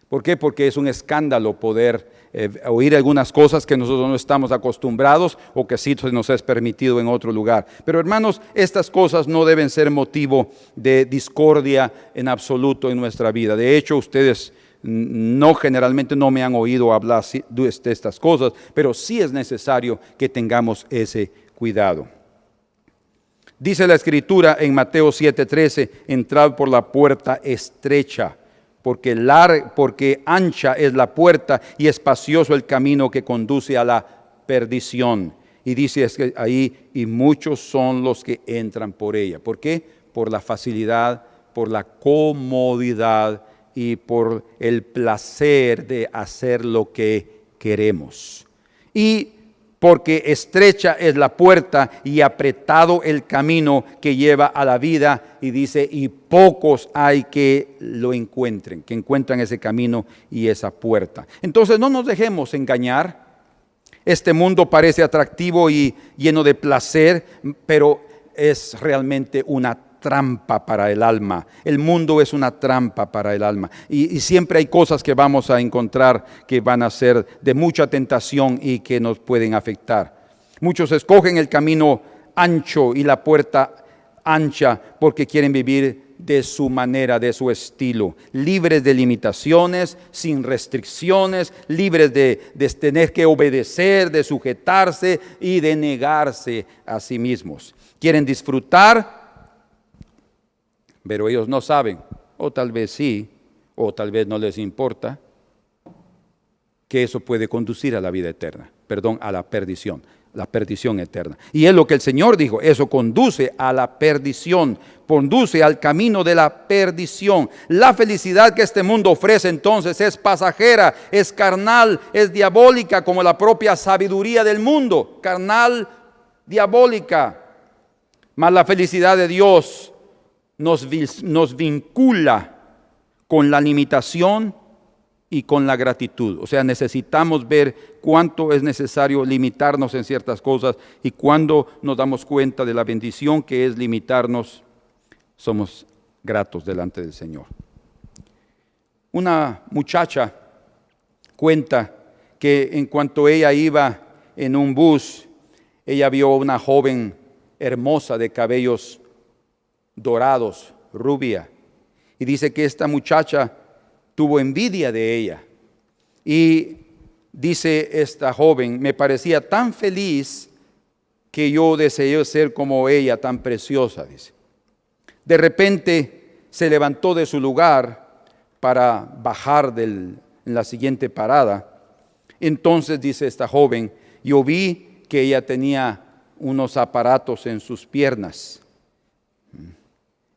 ¿Por qué? Porque es un escándalo poder oír algunas cosas que nosotros no estamos acostumbrados o que sí se nos es permitido en otro lugar. Pero hermanos, estas cosas no deben ser motivo de discordia en absoluto en nuestra vida. De hecho, ustedes generalmente no me han oído hablar de estas cosas, pero sí es necesario que tengamos ese cuidado. Dice la Escritura en Mateo 7:13, entrad por la puerta estrecha, porque ancha es la puerta y espacioso el camino que conduce a la perdición. Y dice ahí, y muchos son los que entran por ella. ¿Por qué? Por la facilidad, por la comodidad y por el placer de hacer lo que queremos. Y porque estrecha es la puerta y apretado el camino que lleva a la vida, y dice, y pocos hay que lo encuentren, que encuentran ese camino y esa puerta. Entonces no nos dejemos engañar. Este mundo parece atractivo y lleno de placer, pero es realmente una trampa para el alma. El mundo es una trampa para el alma. Y siempre hay cosas que vamos a encontrar que van a ser de mucha tentación y que nos pueden afectar. Muchos escogen el camino ancho y la puerta ancha porque quieren vivir de su manera, de su estilo, libres de limitaciones, sin restricciones, libres de tener que obedecer, de sujetarse y de negarse a sí mismos. Quieren disfrutar, pero ellos no saben, o tal vez sí, o tal vez no les importa, que eso puede conducir a la vida eterna, a la perdición eterna. Y es lo que el Señor dijo, eso conduce a la perdición, conduce al camino de la perdición. La felicidad que este mundo ofrece entonces es pasajera, es carnal, es diabólica, como la propia sabiduría del mundo, carnal, diabólica. Mas la felicidad de Dios nos vincula con la limitación y con la gratitud. O sea, necesitamos ver cuánto es necesario limitarnos en ciertas cosas, y cuando nos damos cuenta de la bendición que es limitarnos, somos gratos delante del Señor. Una muchacha cuenta que en cuanto ella iba en un bus, ella vio a una joven hermosa de cabellos dorados, rubia, y dice que esta muchacha tuvo envidia de ella, y dice esta joven, me parecía tan feliz que yo deseé ser como ella, tan preciosa, dice. De repente se levantó de su lugar para bajar en la siguiente parada. Entonces dice esta joven, yo vi que ella tenía unos aparatos en sus piernas.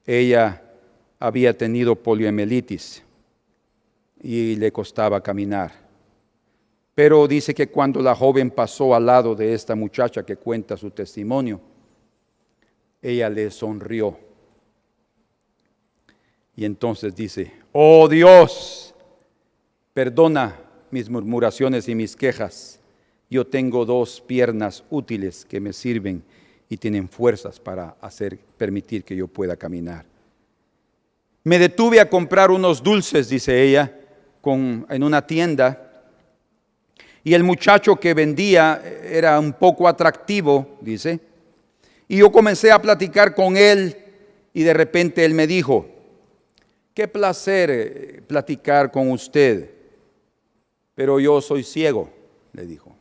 Ella había tenido poliomielitis y le costaba caminar. Pero dice que cuando la joven pasó al lado de esta muchacha que cuenta su testimonio, ella le sonrió. Y entonces dice, oh Dios, perdona mis murmuraciones y mis quejas. Yo tengo 2 piernas útiles que me sirven y tienen fuerzas para permitir que yo pueda caminar. Me detuve a comprar unos dulces, dice ella, en una tienda, y el muchacho que vendía era un poco atractivo, dice, y yo comencé a platicar con él, y de repente él me dijo, qué placer platicar con usted, pero yo soy ciego, le dijo.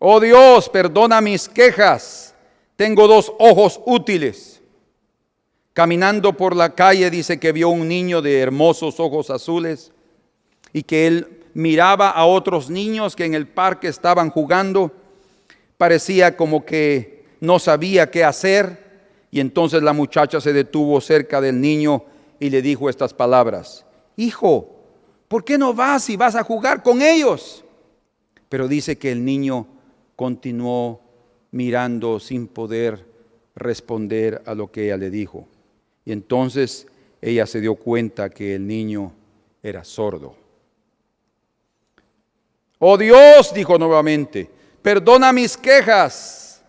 Oh Dios, perdona mis quejas. Tengo 2 ojos útiles. Caminando por la calle dice que vio un niño de hermosos ojos azules y que él miraba a otros niños que en el parque estaban jugando. Parecía como que no sabía qué hacer, y entonces la muchacha se detuvo cerca del niño y le dijo estas palabras: hijo, ¿por qué no vas y vas a jugar con ellos? Pero dice que el niño continuó mirando sin poder responder a lo que ella le dijo. Y entonces ella se dio cuenta que el niño era sordo. Oh Dios, dijo nuevamente, perdona mis quejas,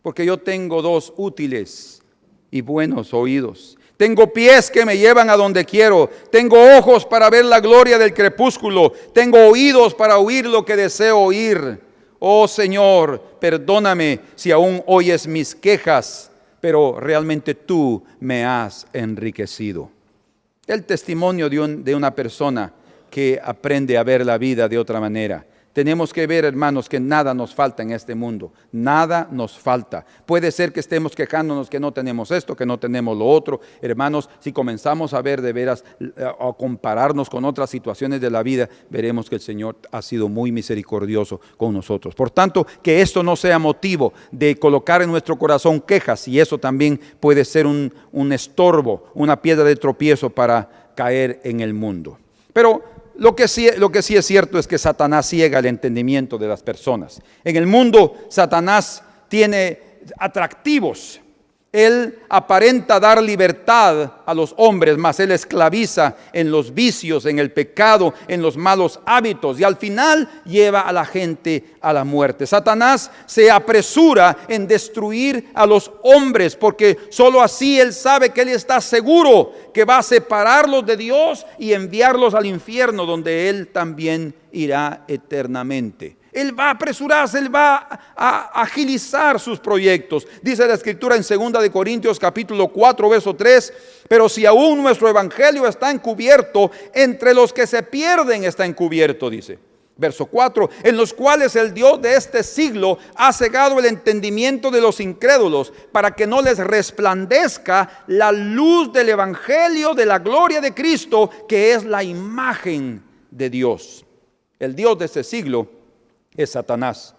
porque yo tengo 2 útiles y buenos oídos. Tengo pies que me llevan a donde quiero. Tengo ojos para ver la gloria del crepúsculo. Tengo oídos para oír lo que deseo oír. Oh Señor, perdóname si aún oyes mis quejas, pero realmente tú me has enriquecido. El testimonio de una persona que aprende a ver la vida de otra manera. Tenemos que ver, hermanos, que nada nos falta en este mundo. Nada nos falta. Puede ser que estemos quejándonos que no tenemos esto, que no tenemos lo otro. Hermanos, si comenzamos a ver de veras o compararnos con otras situaciones de la vida, veremos que el Señor ha sido muy misericordioso con nosotros. Por tanto, que esto no sea motivo de colocar en nuestro corazón quejas, y eso también puede ser un estorbo, una piedra de tropiezo para caer en el mundo. Pero lo que sí es cierto es que Satanás ciega el entendimiento de las personas. En el mundo, Satanás tiene atractivos. Él aparenta dar libertad a los hombres, mas él esclaviza en los vicios, en el pecado, en los malos hábitos, y al final lleva a la gente a la muerte. Satanás se apresura en destruir a los hombres, porque solo así él sabe que él está seguro que va a separarlos de Dios y enviarlos al infierno, donde él también irá eternamente. Él va a apresurarse, él va a agilizar sus proyectos. Dice la Escritura en 2 Corintios capítulo 4, verso 3, pero si aún nuestro evangelio está encubierto, entre los que se pierden está encubierto, dice. Verso 4, en los cuales el Dios de este siglo ha cegado el entendimiento de los incrédulos, para que no les resplandezca la luz del evangelio de la gloria de Cristo, que es la imagen de Dios. El Dios de este siglo es Satanás.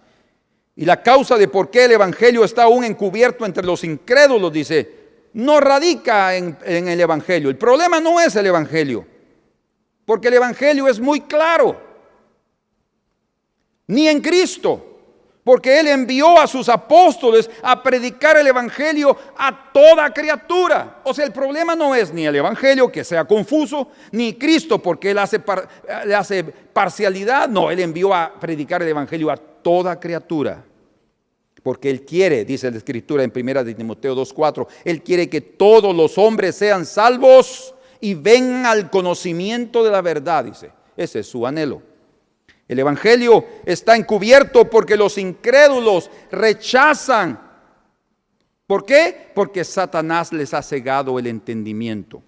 Y la causa de por qué el evangelio está aún encubierto entre los incrédulos, dice, no radica en el evangelio. El problema no es el evangelio, porque el evangelio es muy claro. Ni en Cristo, porque Él envió a sus apóstoles a predicar el evangelio a toda criatura. O sea, el problema no es ni el evangelio, que sea confuso, ni Cristo, porque Él hace parcialidad. No, Él envió a predicar el evangelio a toda criatura, porque Él quiere, dice la Escritura en 1 Timoteo 2:4, Él quiere que todos los hombres sean salvos y vengan al conocimiento de la verdad, dice. Ese es su anhelo. El evangelio está encubierto porque los incrédulos rechazan. ¿Por qué? Porque Satanás les ha cegado el entendimiento.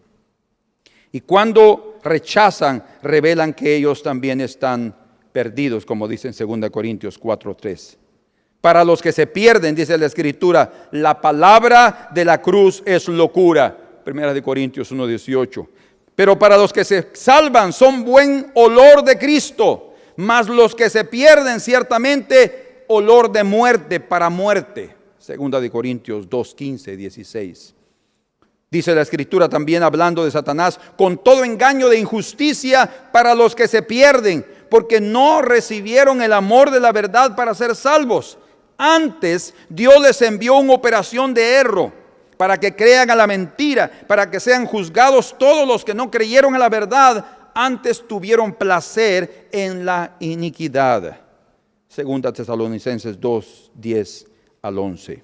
Y cuando rechazan, revelan que ellos también están perdidos, como dice en 2 Corintios 4:3. Para los que se pierden, dice la Escritura, la palabra de la cruz es locura. 1 Corintios 1:18. Pero para los que se salvan son buen olor de Cristo. Mas los que se pierden, ciertamente olor de muerte para muerte. 2 Corintios 2:15, 16. Dice la Escritura también, hablando de Satanás, con todo engaño de injusticia para los que se pierden, porque no recibieron el amor de la verdad para ser salvos. Antes Dios les envió una operación de erro, para que crean a la mentira, para que sean juzgados todos los que no creyeron a la verdad, antes tuvieron placer en la iniquidad. 2 Tesalonicenses 2, 10 al 11.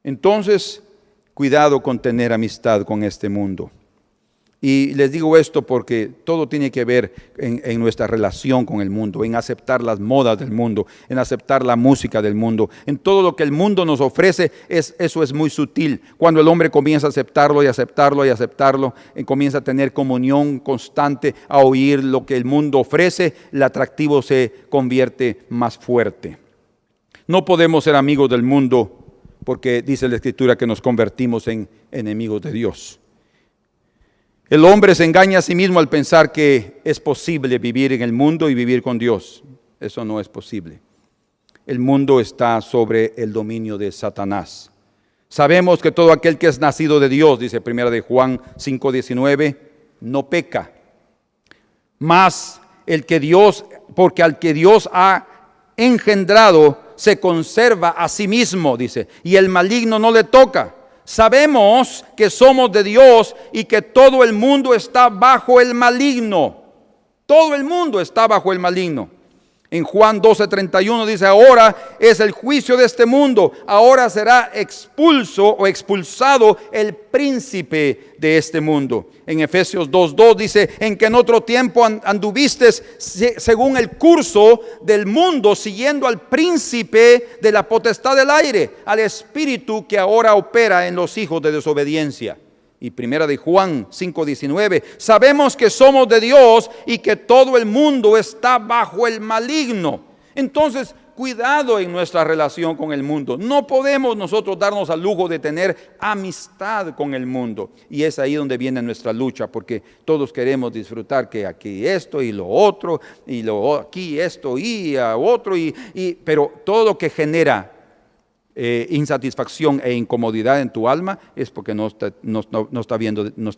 Entonces, cuidado con tener amistad con este mundo. Y les digo esto porque todo tiene que ver en nuestra relación con el mundo, en aceptar las modas del mundo, en aceptar la música del mundo, en todo lo que el mundo nos ofrece. Eso es muy sutil. Cuando el hombre comienza a aceptarlo y aceptarlo y aceptarlo, comienza a tener comunión constante, a oír lo que el mundo ofrece, el atractivo se convierte más fuerte. No podemos ser amigos del mundo porque dice la Escritura que nos convertimos en enemigos de Dios. El hombre se engaña a sí mismo al pensar que es posible vivir en el mundo y vivir con Dios. Eso no es posible. El mundo está sobre el dominio de Satanás. Sabemos que todo aquel que es nacido de Dios, dice 1 de Juan 5:19, no peca. Mas porque al que Dios ha engendrado se conserva a sí mismo, dice, y el maligno no le toca. Sabemos que somos de Dios y que todo el mundo está bajo el maligno. Todo el mundo está bajo el maligno. En Juan 12:31 dice, ahora es el juicio de este mundo, ahora será expulso o expulsado el príncipe de este mundo. En Efesios 2:2 dice, en que en otro tiempo anduviste según el curso del mundo, siguiendo al príncipe de la potestad del aire, al espíritu que ahora opera en los hijos de desobediencia. Y 1 de Juan 5:19, sabemos que somos de Dios y que todo el mundo está bajo el maligno. Entonces, cuidado en nuestra relación con el mundo. No podemos nosotros darnos al lujo de tener amistad con el mundo. Y es ahí donde viene nuestra lucha, porque todos queremos disfrutar que aquí esto y lo otro, y aquí esto y otro, pero todo lo que genera insatisfacción e incomodidad en tu alma es porque no está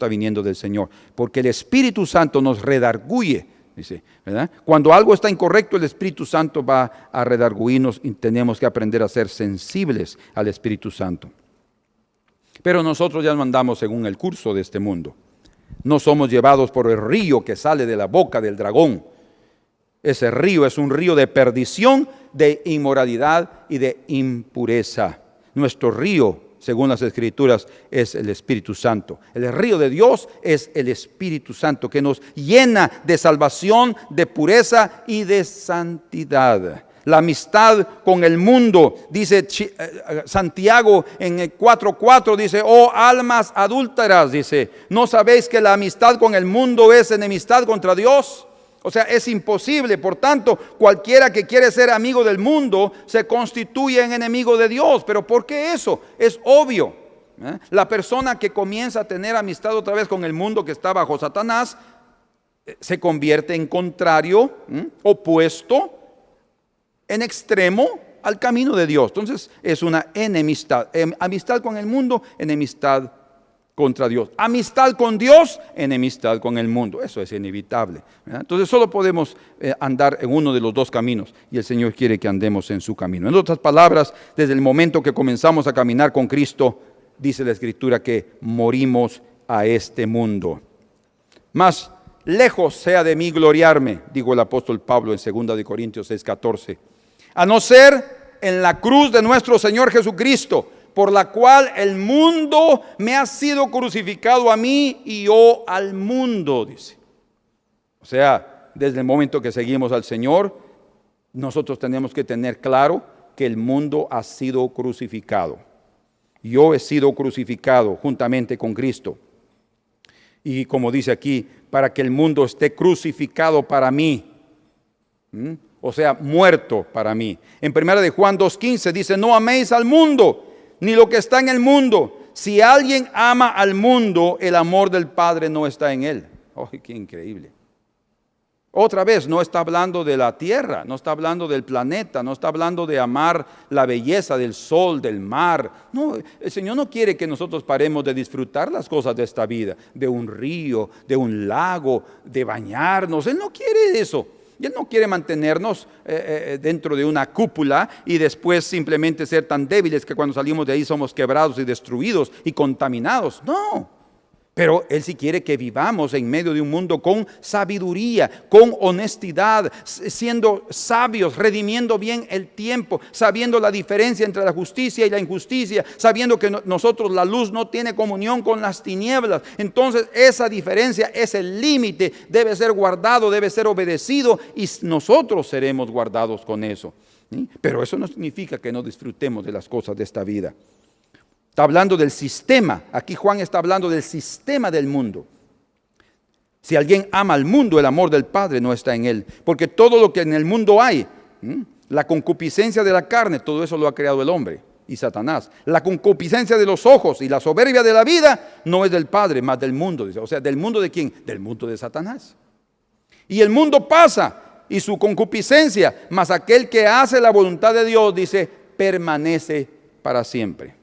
viniendo del Señor, porque el Espíritu Santo nos redarguye, dice, ¿verdad? Cuando algo está incorrecto, el Espíritu Santo va a redarguirnos y tenemos que aprender a ser sensibles al Espíritu Santo. Pero nosotros ya no andamos según el curso de este mundo, no somos llevados por el río que sale de la boca del dragón. Ese río es un río de perdición, de inmoralidad y de impureza. Nuestro río, según las Escrituras, es el Espíritu Santo. El río de Dios es el Espíritu Santo que nos llena de salvación, de pureza y de santidad. La amistad con el mundo, dice Santiago en el 4:4, dice, oh almas adúlteras, dice, ¿no sabéis que la amistad con el mundo es enemistad contra Dios? O sea, es imposible. Por tanto, cualquiera que quiere ser amigo del mundo se constituye en enemigo de Dios. ¿Pero por qué eso? Es obvio. La persona que comienza a tener amistad otra vez con el mundo que está bajo Satanás se convierte en contrario, opuesto, en extremo al camino de Dios. Entonces es una enemistad. Amistad con el mundo, enemistad contra Dios. Amistad con Dios, enemistad con el mundo. Eso es inevitable, ¿verdad? Entonces solo podemos andar en uno de los dos caminos y el Señor quiere que andemos en su camino. En otras palabras, desde el momento que comenzamos a caminar con Cristo, dice la Escritura que morimos a este mundo. Más lejos sea de mí gloriarme, dijo el apóstol Pablo en 2 de Corintios 6:14, a no ser en la cruz de nuestro Señor Jesucristo, por la cual el mundo me ha sido crucificado a mí y yo al mundo, dice. O sea, desde el momento que seguimos al Señor, nosotros tenemos que tener claro que el mundo ha sido crucificado. Yo he sido crucificado juntamente con Cristo. Y como dice aquí, para que el mundo esté crucificado para mí. O sea, muerto para mí. En 1 de Juan 2:15 dice, no améis al mundo, ni lo que está en el mundo. Si alguien ama al mundo, el amor del Padre no está en él. ¡Oh, qué increíble! Otra vez, no está hablando de la tierra, no está hablando del planeta, no está hablando de amar la belleza del sol, del mar. No, el Señor no quiere que nosotros paremos de disfrutar las cosas de esta vida, de un río, de un lago, de bañarnos. Él no quiere eso. Y Él no quiere mantenernos dentro de una cúpula y después simplemente ser tan débiles que cuando salimos de ahí somos quebrados y destruidos y contaminados. No, pero Él sí quiere que vivamos en medio de un mundo con sabiduría, con honestidad, siendo sabios, redimiendo bien el tiempo, sabiendo la diferencia entre la justicia y la injusticia, sabiendo que nosotros la luz no tiene comunión con las tinieblas. Entonces esa diferencia, ese límite debe ser guardado, debe ser obedecido y nosotros seremos guardados con eso. ¿Sí? Pero eso no significa que no disfrutemos de las cosas de esta vida. Está hablando del sistema. Aquí Juan está hablando del sistema del mundo. Si alguien ama al mundo, el amor del Padre no está en él. Porque todo lo que en el mundo hay, La concupiscencia de la carne, todo eso lo ha creado el hombre y Satanás. La concupiscencia de los ojos y la soberbia de la vida no es del Padre, más del mundo. Dice. O sea, ¿del mundo de quién? Del mundo de Satanás. Y el mundo pasa y su concupiscencia, mas aquel que hace la voluntad de Dios, dice, permanece para siempre.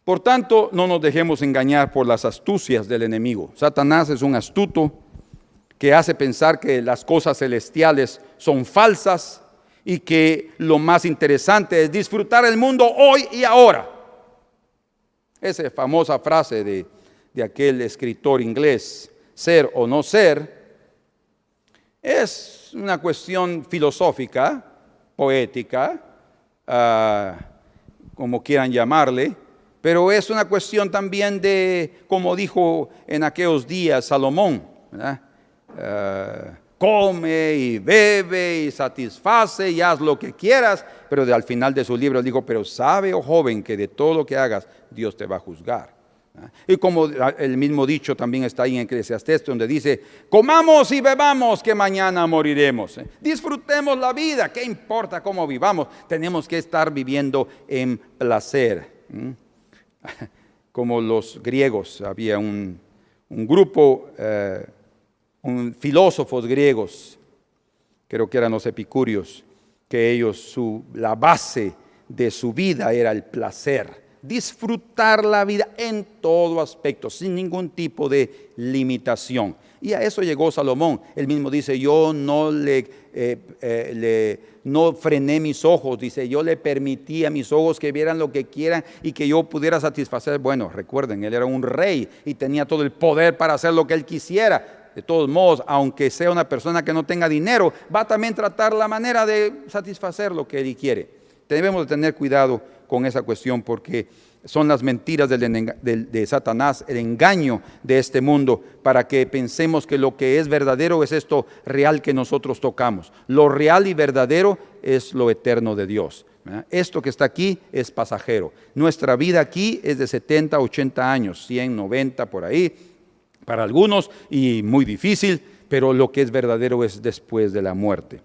Por tanto, no nos dejemos engañar por las astucias del enemigo. Satanás es un astuto que hace pensar que las cosas celestiales son falsas y que lo más interesante es disfrutar el mundo hoy y ahora. Esa famosa frase de aquel escritor inglés, ser o no ser, es una cuestión filosófica, poética, como quieran llamarle, pero es una cuestión también de, como dijo en aquellos días Salomón, ¿verdad? Come y bebe y satisface y haz lo que quieras, pero al final de su libro dijo, pero sabe, oh joven, que de todo lo que hagas, Dios te va a juzgar. Y como el mismo dicho también está ahí en Eclesiastés, donde dice, comamos y bebamos que mañana moriremos. Disfrutemos la vida, ¿qué importa cómo vivamos? Tenemos que estar viviendo en placer. Como los griegos, había un grupo, filósofos griegos, creo que eran los epicúreos, que ellos, la base de su vida era el placer. Disfrutar la vida en todo aspecto, sin ningún tipo de limitación. Y a eso llegó Salomón. Él mismo dice, yo no no frené mis ojos. Dice, yo le permití a mis ojos que vieran lo que quieran y que yo pudiera satisfacer. Bueno, recuerden, él era un rey y tenía todo el poder para hacer lo que él quisiera. De todos modos, aunque sea una persona que no tenga dinero, va a también tratar la manera de satisfacer lo que él quiere. Debemos de tener cuidado con esa cuestión porque son las mentiras de Satanás, el engaño de este mundo, para que pensemos que lo que es verdadero es esto real que nosotros tocamos. Lo real y verdadero es lo eterno de Dios. Esto que está aquí es pasajero. Nuestra vida aquí es de 70, 80 años, 100, 90 por ahí, para algunos, y muy difícil, pero lo que es verdadero es después de la muerte.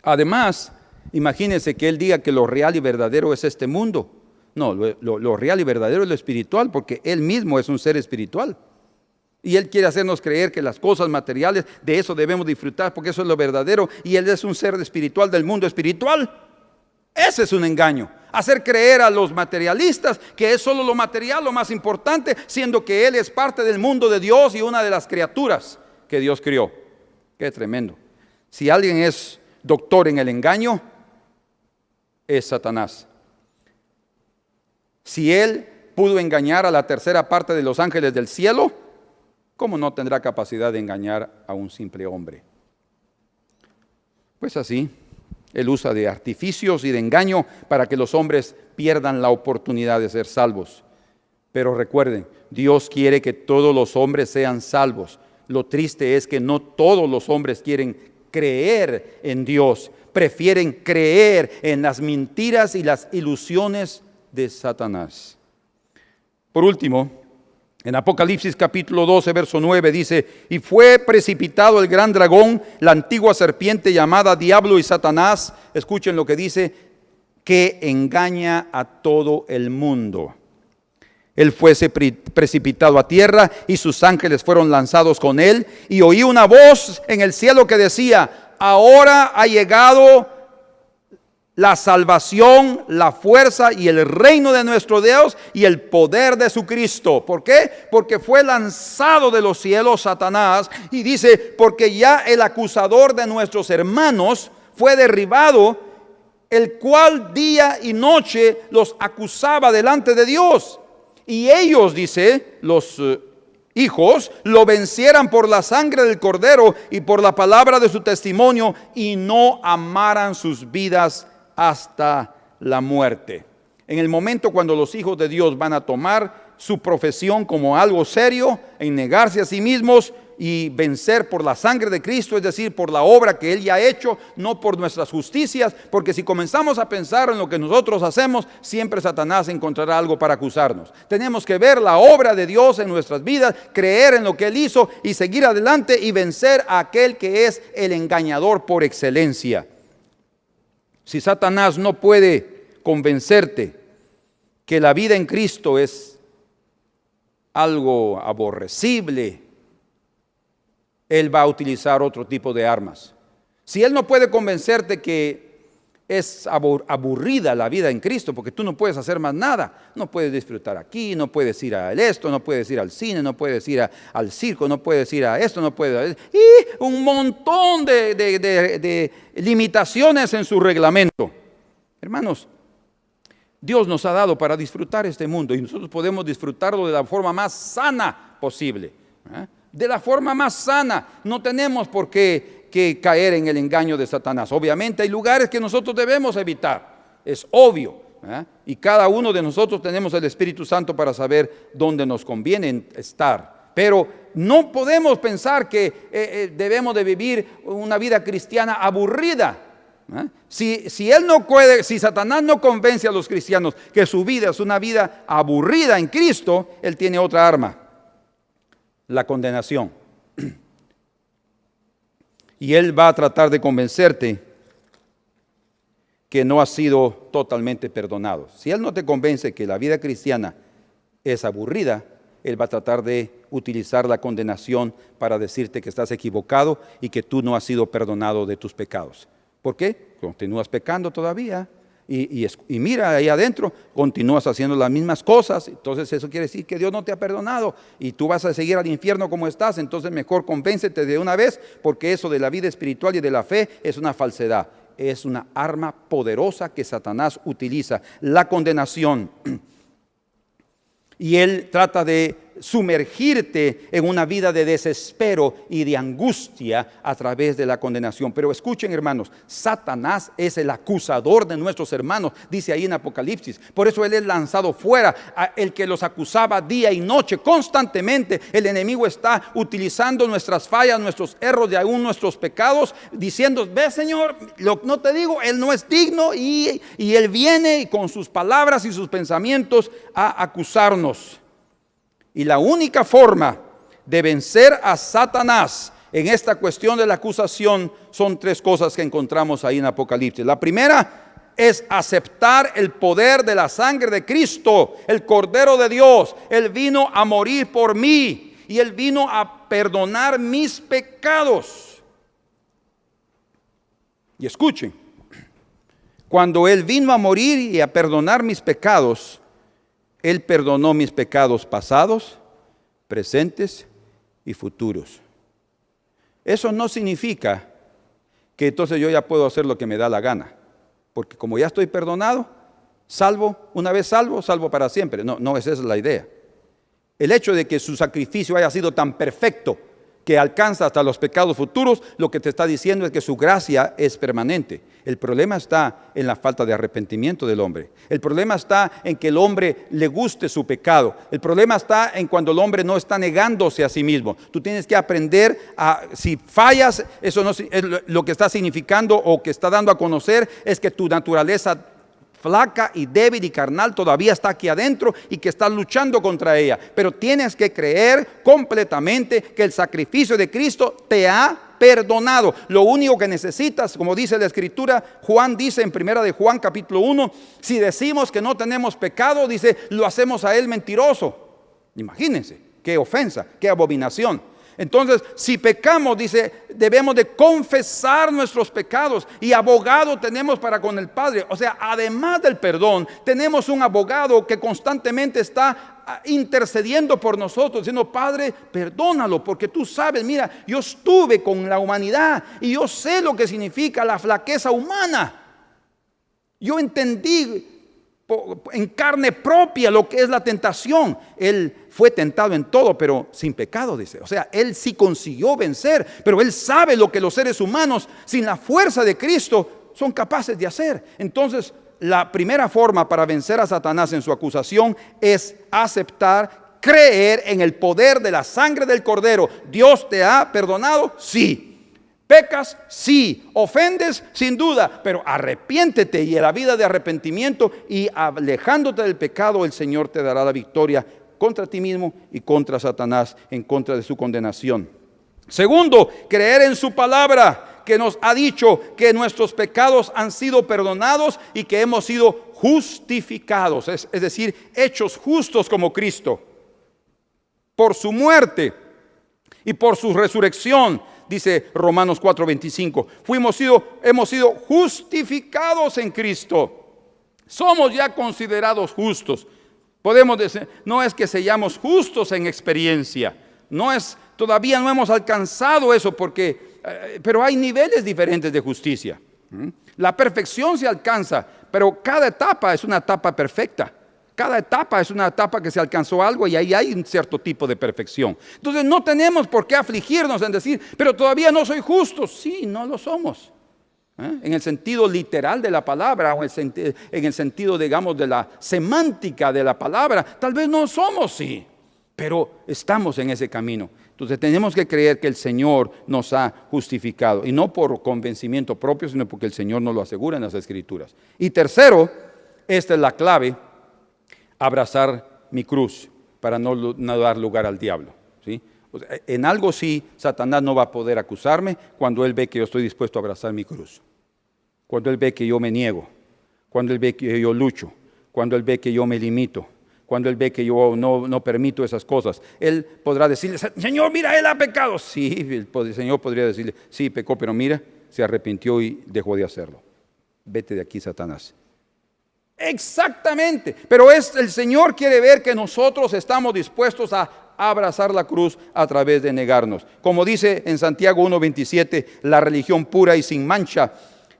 Además, imagínense que él diga que lo real y verdadero es este mundo. No, lo real y verdadero es lo espiritual, porque él mismo es un ser espiritual. Y él quiere hacernos creer que las cosas materiales, de eso debemos disfrutar, porque eso es lo verdadero, y él es un ser espiritual del mundo espiritual. Ese es un engaño. Hacer creer a los materialistas que es solo lo material lo más importante, siendo que él es parte del mundo de Dios y una de las criaturas que Dios crió. Qué tremendo. Si alguien es doctor en el engaño, es Satanás. Si él pudo engañar a la tercera parte de los ángeles del cielo, ¿cómo no tendrá capacidad de engañar a un simple hombre? Pues así, él usa de artificios y de engaño para que los hombres pierdan la oportunidad de ser salvos. Pero recuerden, Dios quiere que todos los hombres sean salvos. Lo triste es que no todos los hombres quieren creer en Dios, prefieren creer en las mentiras y las ilusiones de Satanás. Por último, en Apocalipsis capítulo 12, verso 9 dice, y fue precipitado el gran dragón, la antigua serpiente llamada Diablo y Satanás, escuchen lo que dice, que engaña a todo el mundo. Él fue precipitado a tierra y sus ángeles fueron lanzados con él. Y oí una voz en el cielo que decía, ahora ha llegado la salvación, la fuerza y el reino de nuestro Dios y el poder de su Cristo. ¿Por qué? Porque fue lanzado de los cielos Satanás. Y dice, porque ya el acusador de nuestros hermanos fue derribado, el cual día y noche los acusaba delante de Dios. Y ellos, dice, los hijos, lo vencieran por la sangre del Cordero y por la palabra de su testimonio, y no amaran sus vidas hasta la muerte. En el momento cuando los hijos de Dios van a tomar su profesión como algo serio, en negarse a sí mismos, y vencer por la sangre de Cristo, es decir, por la obra que Él ya ha hecho, no por nuestras justicias, porque si comenzamos a pensar en lo que nosotros hacemos, siempre Satanás encontrará algo para acusarnos. Tenemos que ver la obra de Dios en nuestras vidas, creer en lo que Él hizo y seguir adelante y vencer a aquel que es el engañador por excelencia. Si Satanás no puede convencerte que la vida en Cristo es algo aborrecible, él va a utilizar otro tipo de armas. Si él no puede convencerte que es aburrida la vida en Cristo, porque tú no puedes hacer más nada, no puedes disfrutar aquí, no puedes ir a esto, no puedes ir al cine, no puedes ir al circo, no puedes ir a esto, no puedes, y un montón de limitaciones en su reglamento. Hermanos, Dios nos ha dado para disfrutar este mundo y nosotros podemos disfrutarlo de la forma más sana posible, de la forma más sana. No tenemos por qué caer en el engaño de Satanás. Obviamente hay lugares que nosotros debemos evitar, es obvio, y cada uno de nosotros tenemos el Espíritu Santo para saber dónde nos conviene estar. Pero no podemos pensar que debemos de vivir una vida cristiana aburrida. Si Satanás no convence a los cristianos que su vida es una vida aburrida en Cristo, él tiene otra arma: la condenación. Y él va a tratar de convencerte que no has sido totalmente perdonado. Si él no te convence que la vida cristiana es aburrida, él va a tratar de utilizar la condenación para decirte que estás equivocado y que tú no has sido perdonado de tus pecados. ¿Por qué? Continúas pecando todavía y mira ahí adentro, continúas haciendo las mismas cosas. Entonces eso quiere decir que Dios no te ha perdonado y tú vas a seguir al infierno como estás. Entonces mejor convéncete de una vez, porque eso de la vida espiritual y de la fe es una falsedad. Es una arma poderosa que Satanás utiliza, la condenación. Y él trata de sumergirte en una vida de desespero y de angustia a través de la condenación. Pero escuchen, hermanos, Satanás es el acusador de nuestros hermanos, dice ahí en Apocalipsis. Por eso él es lanzado fuera, el que los acusaba día y noche, constantemente. El enemigo está utilizando nuestras fallas, nuestros errores y aún nuestros pecados, diciendo: ve, Señor, no te digo, él no es digno, y él viene con sus palabras y sus pensamientos a acusarnos. Y la única forma de vencer a Satanás en esta cuestión de la acusación son tres cosas que encontramos ahí en Apocalipsis. La primera es aceptar el poder de la sangre de Cristo, el Cordero de Dios. Él vino a morir por mí y Él vino a perdonar mis pecados. Y escuchen, cuando Él vino a morir y a perdonar mis pecados, Él perdonó mis pecados pasados, presentes y futuros. Eso no significa que entonces yo ya puedo hacer lo que me da la gana, porque como ya estoy perdonado, salvo, una vez salvo, salvo para siempre. No, esa es la idea. El hecho de que su sacrificio haya sido tan perfecto que alcanza hasta los pecados futuros, lo que te está diciendo es que su gracia es permanente. El problema está en la falta de arrepentimiento del hombre. El problema está en que el hombre le guste su pecado. El problema está en cuando el hombre no está negándose a sí mismo. Tú tienes que aprender si fallas, eso no es lo que está significando o que está dando a conocer, es que tu naturaleza flaca y débil y carnal todavía está aquí adentro y que estás luchando contra ella. Pero tienes que creer completamente que el sacrificio de Cristo te ha perdonado. Lo único que necesitas, como dice la Escritura, Juan dice en 1 de Juan capítulo 1, si decimos que no tenemos pecado, dice, lo hacemos a Él mentiroso. Imagínense, qué ofensa, qué abominación. Entonces, si pecamos, dice, debemos de confesar nuestros pecados, y abogado tenemos para con el Padre. O sea, además del perdón, tenemos un abogado que constantemente está intercediendo por nosotros, diciendo: Padre, perdónalo, porque tú sabes, mira, yo estuve con la humanidad y yo sé lo que significa la flaqueza humana. Yo entendí en carne propia lo que es la tentación. Él fue tentado en todo, pero sin pecado, dice. O sea, Él sí consiguió vencer, pero Él sabe lo que los seres humanos sin la fuerza de Cristo son capaces de hacer. Entonces, la primera forma para vencer a Satanás en su acusación es aceptar creer en el poder de la sangre del Cordero. ¿Dios te ha perdonado? Sí. ¿Pecas? Sí. ¿Ofendes? Sin duda. Pero arrepiéntete, y en la vida de arrepentimiento y alejándote del pecado, el Señor te dará la victoria contra ti mismo y contra Satanás, en contra de su condenación. Segundo, creer en su palabra, que nos ha dicho que nuestros pecados han sido perdonados y que hemos sido justificados, es decir, hechos justos como Cristo. Por su muerte y por su resurrección, dice Romanos 4:25, hemos sido justificados en Cristo. Somos ya considerados justos. Podemos decir, no es que seamos justos en experiencia, todavía no hemos alcanzado eso, pero hay niveles diferentes de justicia. La perfección se alcanza, pero cada etapa es una etapa perfecta. Cada etapa es una etapa que se alcanzó algo y ahí hay un cierto tipo de perfección. Entonces no tenemos por qué afligirnos en decir, pero todavía no soy justo. Sí, no lo somos. En el sentido literal de la palabra, o en el sentido, digamos, de la semántica de la palabra, tal vez no somos, sí, pero estamos en ese camino. Entonces tenemos que creer que el Señor nos ha justificado, y no por convencimiento propio, sino porque el Señor nos lo asegura en las Escrituras. Y tercero, esta es la clave: abrazar mi cruz para no dar lugar al diablo, ¿sí? O sea, en algo sí, Satanás no va a poder acusarme cuando él ve que yo estoy dispuesto a abrazar mi cruz, cuando él ve que yo me niego, cuando él ve que yo lucho, cuando él ve que yo me limito, cuando él ve que yo no permito esas cosas. Él podrá decirle, Señor, mira, él ha pecado. Sí, el Señor podría decirle, sí, pecó, pero mira, se arrepintió y dejó de hacerlo. Vete de aquí, Satanás. Exactamente, pero el Señor quiere ver que nosotros estamos dispuestos a abrazar la cruz a través de negarnos. Como dice en Santiago 1:27, la religión pura y sin mancha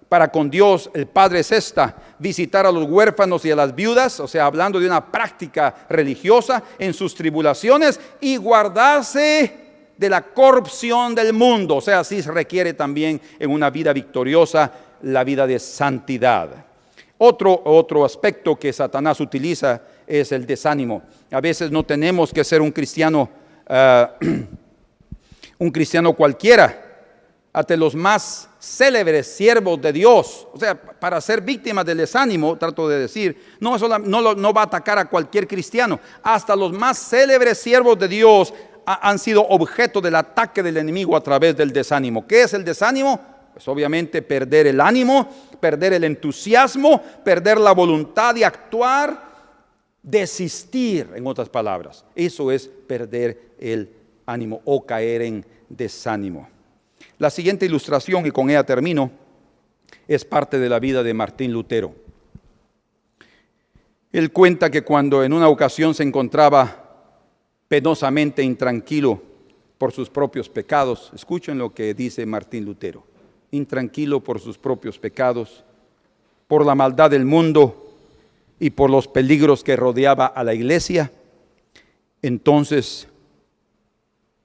para con Dios el Padre es esta: visitar a los huérfanos y a las viudas, o sea, hablando de una práctica religiosa en sus tribulaciones, y guardarse de la corrupción del mundo. O sea, así se requiere también en una vida victoriosa la vida de santidad. Otro aspecto que Satanás utiliza es el desánimo. A veces no tenemos que ser un cristiano cualquiera. Hasta los más célebres siervos de Dios, o sea, para ser víctimas del desánimo, trato de decir, no va a atacar a cualquier cristiano. Hasta los más célebres siervos de Dios han sido objeto del ataque del enemigo a través del desánimo. ¿Qué es el desánimo? Pues obviamente perder el ánimo, perder el entusiasmo, perder la voluntad de actuar, desistir, en otras palabras. Eso es perder el ánimo o caer en desánimo. La siguiente ilustración, y con ella termino, es parte de la vida de Martín Lutero. Él cuenta que cuando en una ocasión se encontraba penosamente intranquilo por sus propios pecados, escuchen lo que dice Martín Lutero: intranquilo por sus propios pecados, por la maldad del mundo y por los peligros que rodeaba a la iglesia, entonces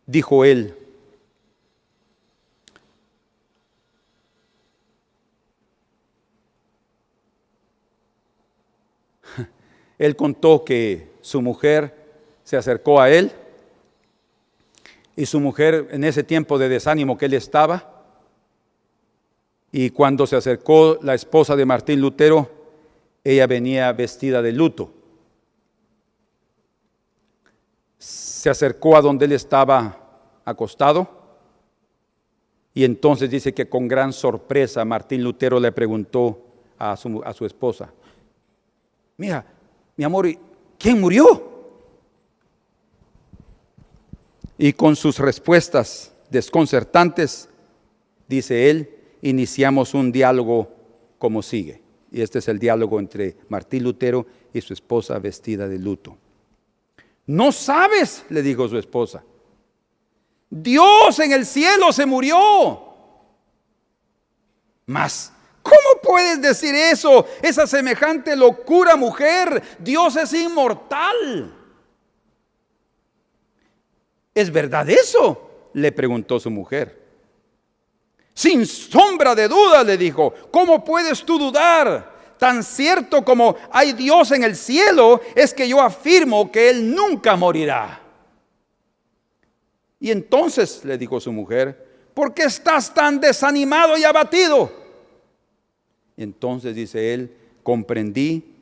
dijo él: él contó que su mujer se acercó a él, y su mujer, en ese tiempo de desánimo que él estaba, y cuando se acercó la esposa de Martín Lutero, ella venía vestida de luto. Se acercó a donde él estaba acostado, y entonces dice que con gran sorpresa Martín Lutero le preguntó a su esposa: mira, mi amor, ¿quién murió? Y con sus respuestas desconcertantes, dice él, iniciamos un diálogo como sigue. Y este es el diálogo entre Martín Lutero y su esposa vestida de luto. ¿No sabes?, le dijo su esposa. Dios en el cielo se murió. Mas, ¿cómo puedes decir eso? Esa semejante locura, mujer. Dios es inmortal. ¿Es verdad eso?, le preguntó su mujer. Sin sombra de duda, le dijo. ¿Cómo puedes tú dudar? Tan cierto como hay Dios en el cielo, es que yo afirmo que Él nunca morirá. Y entonces le dijo su mujer: ¿por qué estás tan desanimado y abatido? Y entonces dice él: comprendí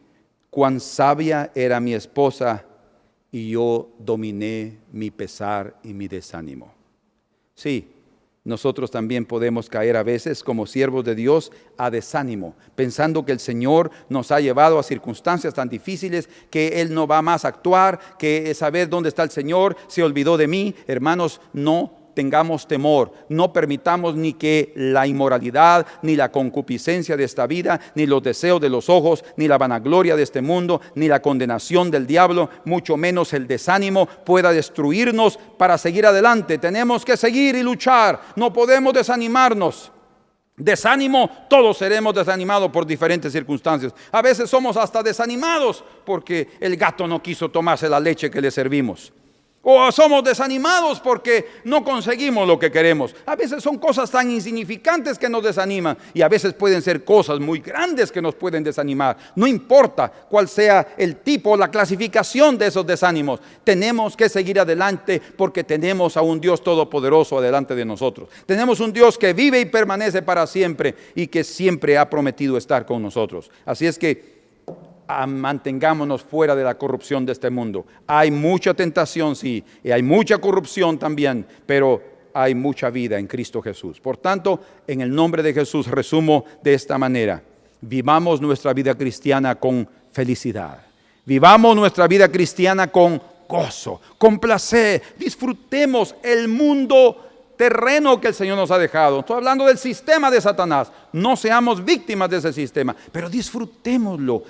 cuán sabia era mi esposa, y yo dominé mi pesar y mi desánimo. Sí, nosotros también podemos caer a veces como siervos de Dios a desánimo, pensando que el Señor nos ha llevado a circunstancias tan difíciles que Él no va más a actuar, que saber dónde está el Señor, se olvidó de mí. Hermanos, no tengamos temor, no permitamos ni que la inmoralidad, ni la concupiscencia de esta vida, ni los deseos de los ojos, ni la vanagloria de este mundo, ni la condenación del diablo, mucho menos el desánimo, pueda destruirnos para seguir adelante. Tenemos que seguir y luchar, no podemos desanimarnos. Desánimo, todos seremos desanimados por diferentes circunstancias. A veces somos hasta desanimados porque el gato no quiso tomarse la leche que le servimos. O somos desanimados porque no conseguimos lo que queremos. A veces son cosas tan insignificantes que nos desaniman, y a veces pueden ser cosas muy grandes que nos pueden desanimar. No importa cuál sea el tipo o la clasificación de esos desánimos, tenemos que seguir adelante porque tenemos a un Dios todopoderoso adelante de nosotros. Tenemos un Dios que vive y permanece para siempre y que siempre ha prometido estar con nosotros. Así es que mantengámonos fuera de la corrupción de este mundo. Hay mucha tentación, sí, y hay mucha corrupción también, pero hay mucha vida en Cristo Jesús. Por tanto, en el nombre de Jesús resumo de esta manera: vivamos nuestra vida cristiana con felicidad, vivamos nuestra vida cristiana con gozo, con placer, disfrutemos el mundo terreno que el Señor nos ha dejado. Estoy hablando del sistema de Satanás. No seamos víctimas de ese sistema, pero disfrutémoslo,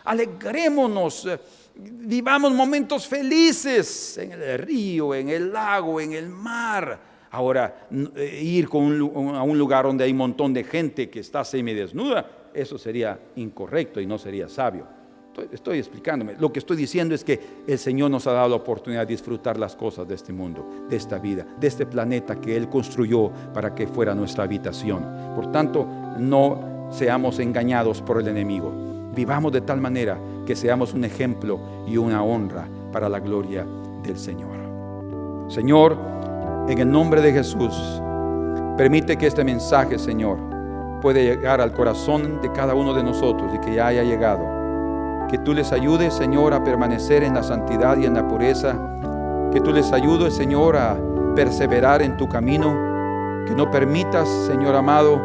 alegrémonos, vivamos momentos felices en el río, en el lago, en el mar. Ahora, ir a un lugar donde hay un montón de gente que está semidesnuda, eso sería incorrecto y no sería sabio. Estoy explicándome. Lo que estoy diciendo es que el Señor nos ha dado la oportunidad de disfrutar las cosas de este mundo, de esta vida, de este planeta que Él construyó para que fuera nuestra habitación. Por tanto, no seamos engañados por el enemigo. Vivamos de tal manera que seamos un ejemplo y una honra para la gloria del Señor. Señor, en el nombre de Jesús, permite que este mensaje, Señor, pueda llegar al corazón de cada uno de nosotros y que ya haya llegado. Que tú les ayudes, Señor, a permanecer en la santidad y en la pureza. Que tú les ayudes, Señor, a perseverar en tu camino. Que no permitas, Señor amado,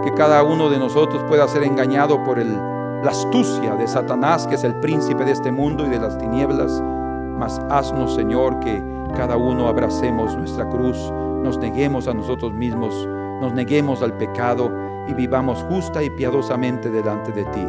que cada uno de nosotros pueda ser engañado por la astucia de Satanás, que es el príncipe de este mundo y de las tinieblas. Mas haznos, Señor, que cada uno abracemos nuestra cruz, nos neguemos a nosotros mismos, nos neguemos al pecado y vivamos justa y piadosamente delante de ti.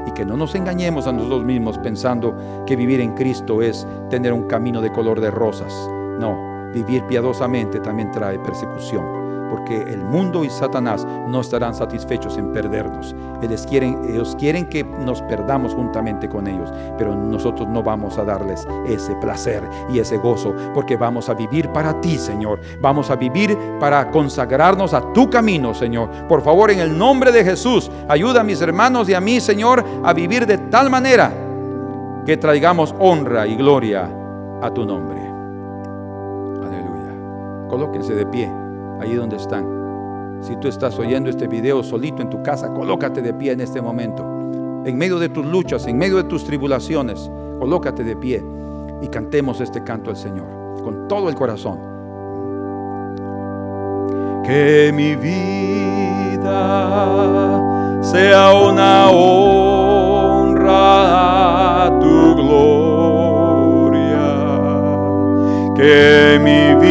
Y que no nos engañemos a nosotros mismos pensando que vivir en Cristo es tener un camino de color de rosas. No, vivir piadosamente también trae persecución, porque el mundo y Satanás no estarán satisfechos en perdernos. Ellos quieren que nos perdamos juntamente con ellos, pero nosotros no vamos a darles ese placer y ese gozo, porque vamos a vivir para ti, Señor. Vamos a vivir para consagrarnos a tu camino, Señor. Por favor, en el nombre de Jesús, ayuda a mis hermanos y a mí, Señor, a vivir de tal manera que traigamos honra y gloria a tu nombre. Aleluya. Colóquense de pie ahí donde están. Si tú estás oyendo este video solito en tu casa, colócate de pie en este momento. En medio de tus luchas, en medio de tus tribulaciones, colócate de pie y cantemos este canto al Señor con todo el corazón. Que mi vida sea una honra a tu gloria. Que mi vida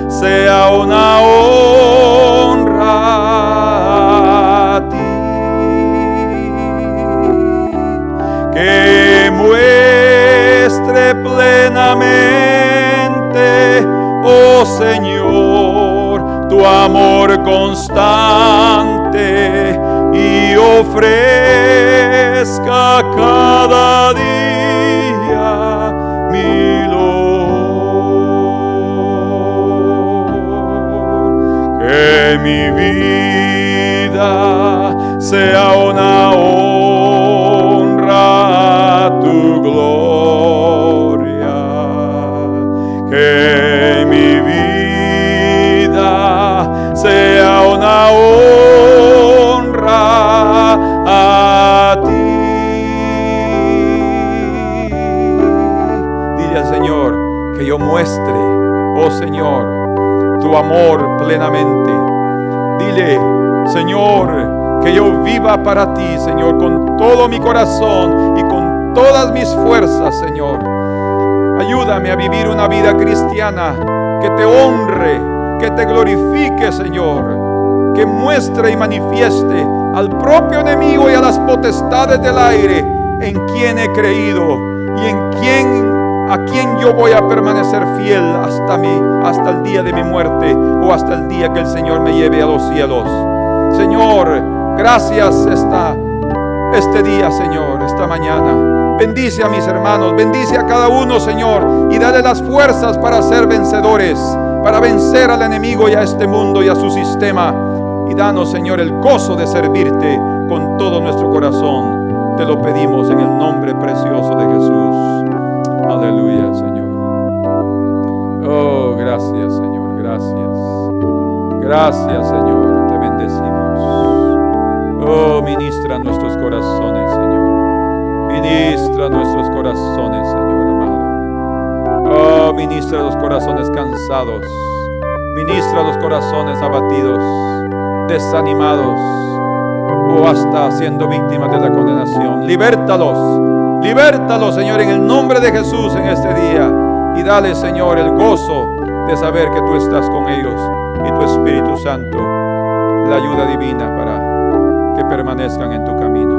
sea una honra a ti, que muestre plenamente, oh Señor, tu amor constante y ofrezca cada día mi que mi vida sea una honra a tu gloria. Que mi vida sea una honra a ti. Dile al Señor que yo muestre, oh Señor, tu amor plenamente. Dile, Señor, que yo viva para ti, Señor, con todo mi corazón y con todas mis fuerzas, Señor. Ayúdame a vivir una vida cristiana que te honre, que te glorifique, Señor, que muestre y manifieste al propio enemigo y a las potestades del aire en quien he creído y a quien yo voy a permanecer fiel hasta el día de mi muerte o hasta el día que el Señor me lleve a los cielos. Señor, gracias este día, Señor, esta mañana. Bendice a mis hermanos, bendice a cada uno, Señor, y dale las fuerzas para ser vencedores, para vencer al enemigo y a este mundo y a su sistema. Y danos, Señor, el gozo de servirte con todo nuestro corazón. Te lo pedimos en el nombre precioso de Jesús. Aleluya, Señor. Oh, gracias, Señor, gracias. Gracias, Señor, te bendecimos. Oh, ministra nuestros corazones, Señor. Ministra nuestros corazones, Señor amado. Oh, ministra los corazones cansados. Ministra los corazones abatidos, desanimados, o hasta siendo víctimas de la condenación. Libértalos, libértalos, Señor, en el nombre de Jesús en este día. Y dale, Señor, el gozo de saber que tú estás con ellos y tu Espíritu Santo, la ayuda divina para que permanezcan en tu camino.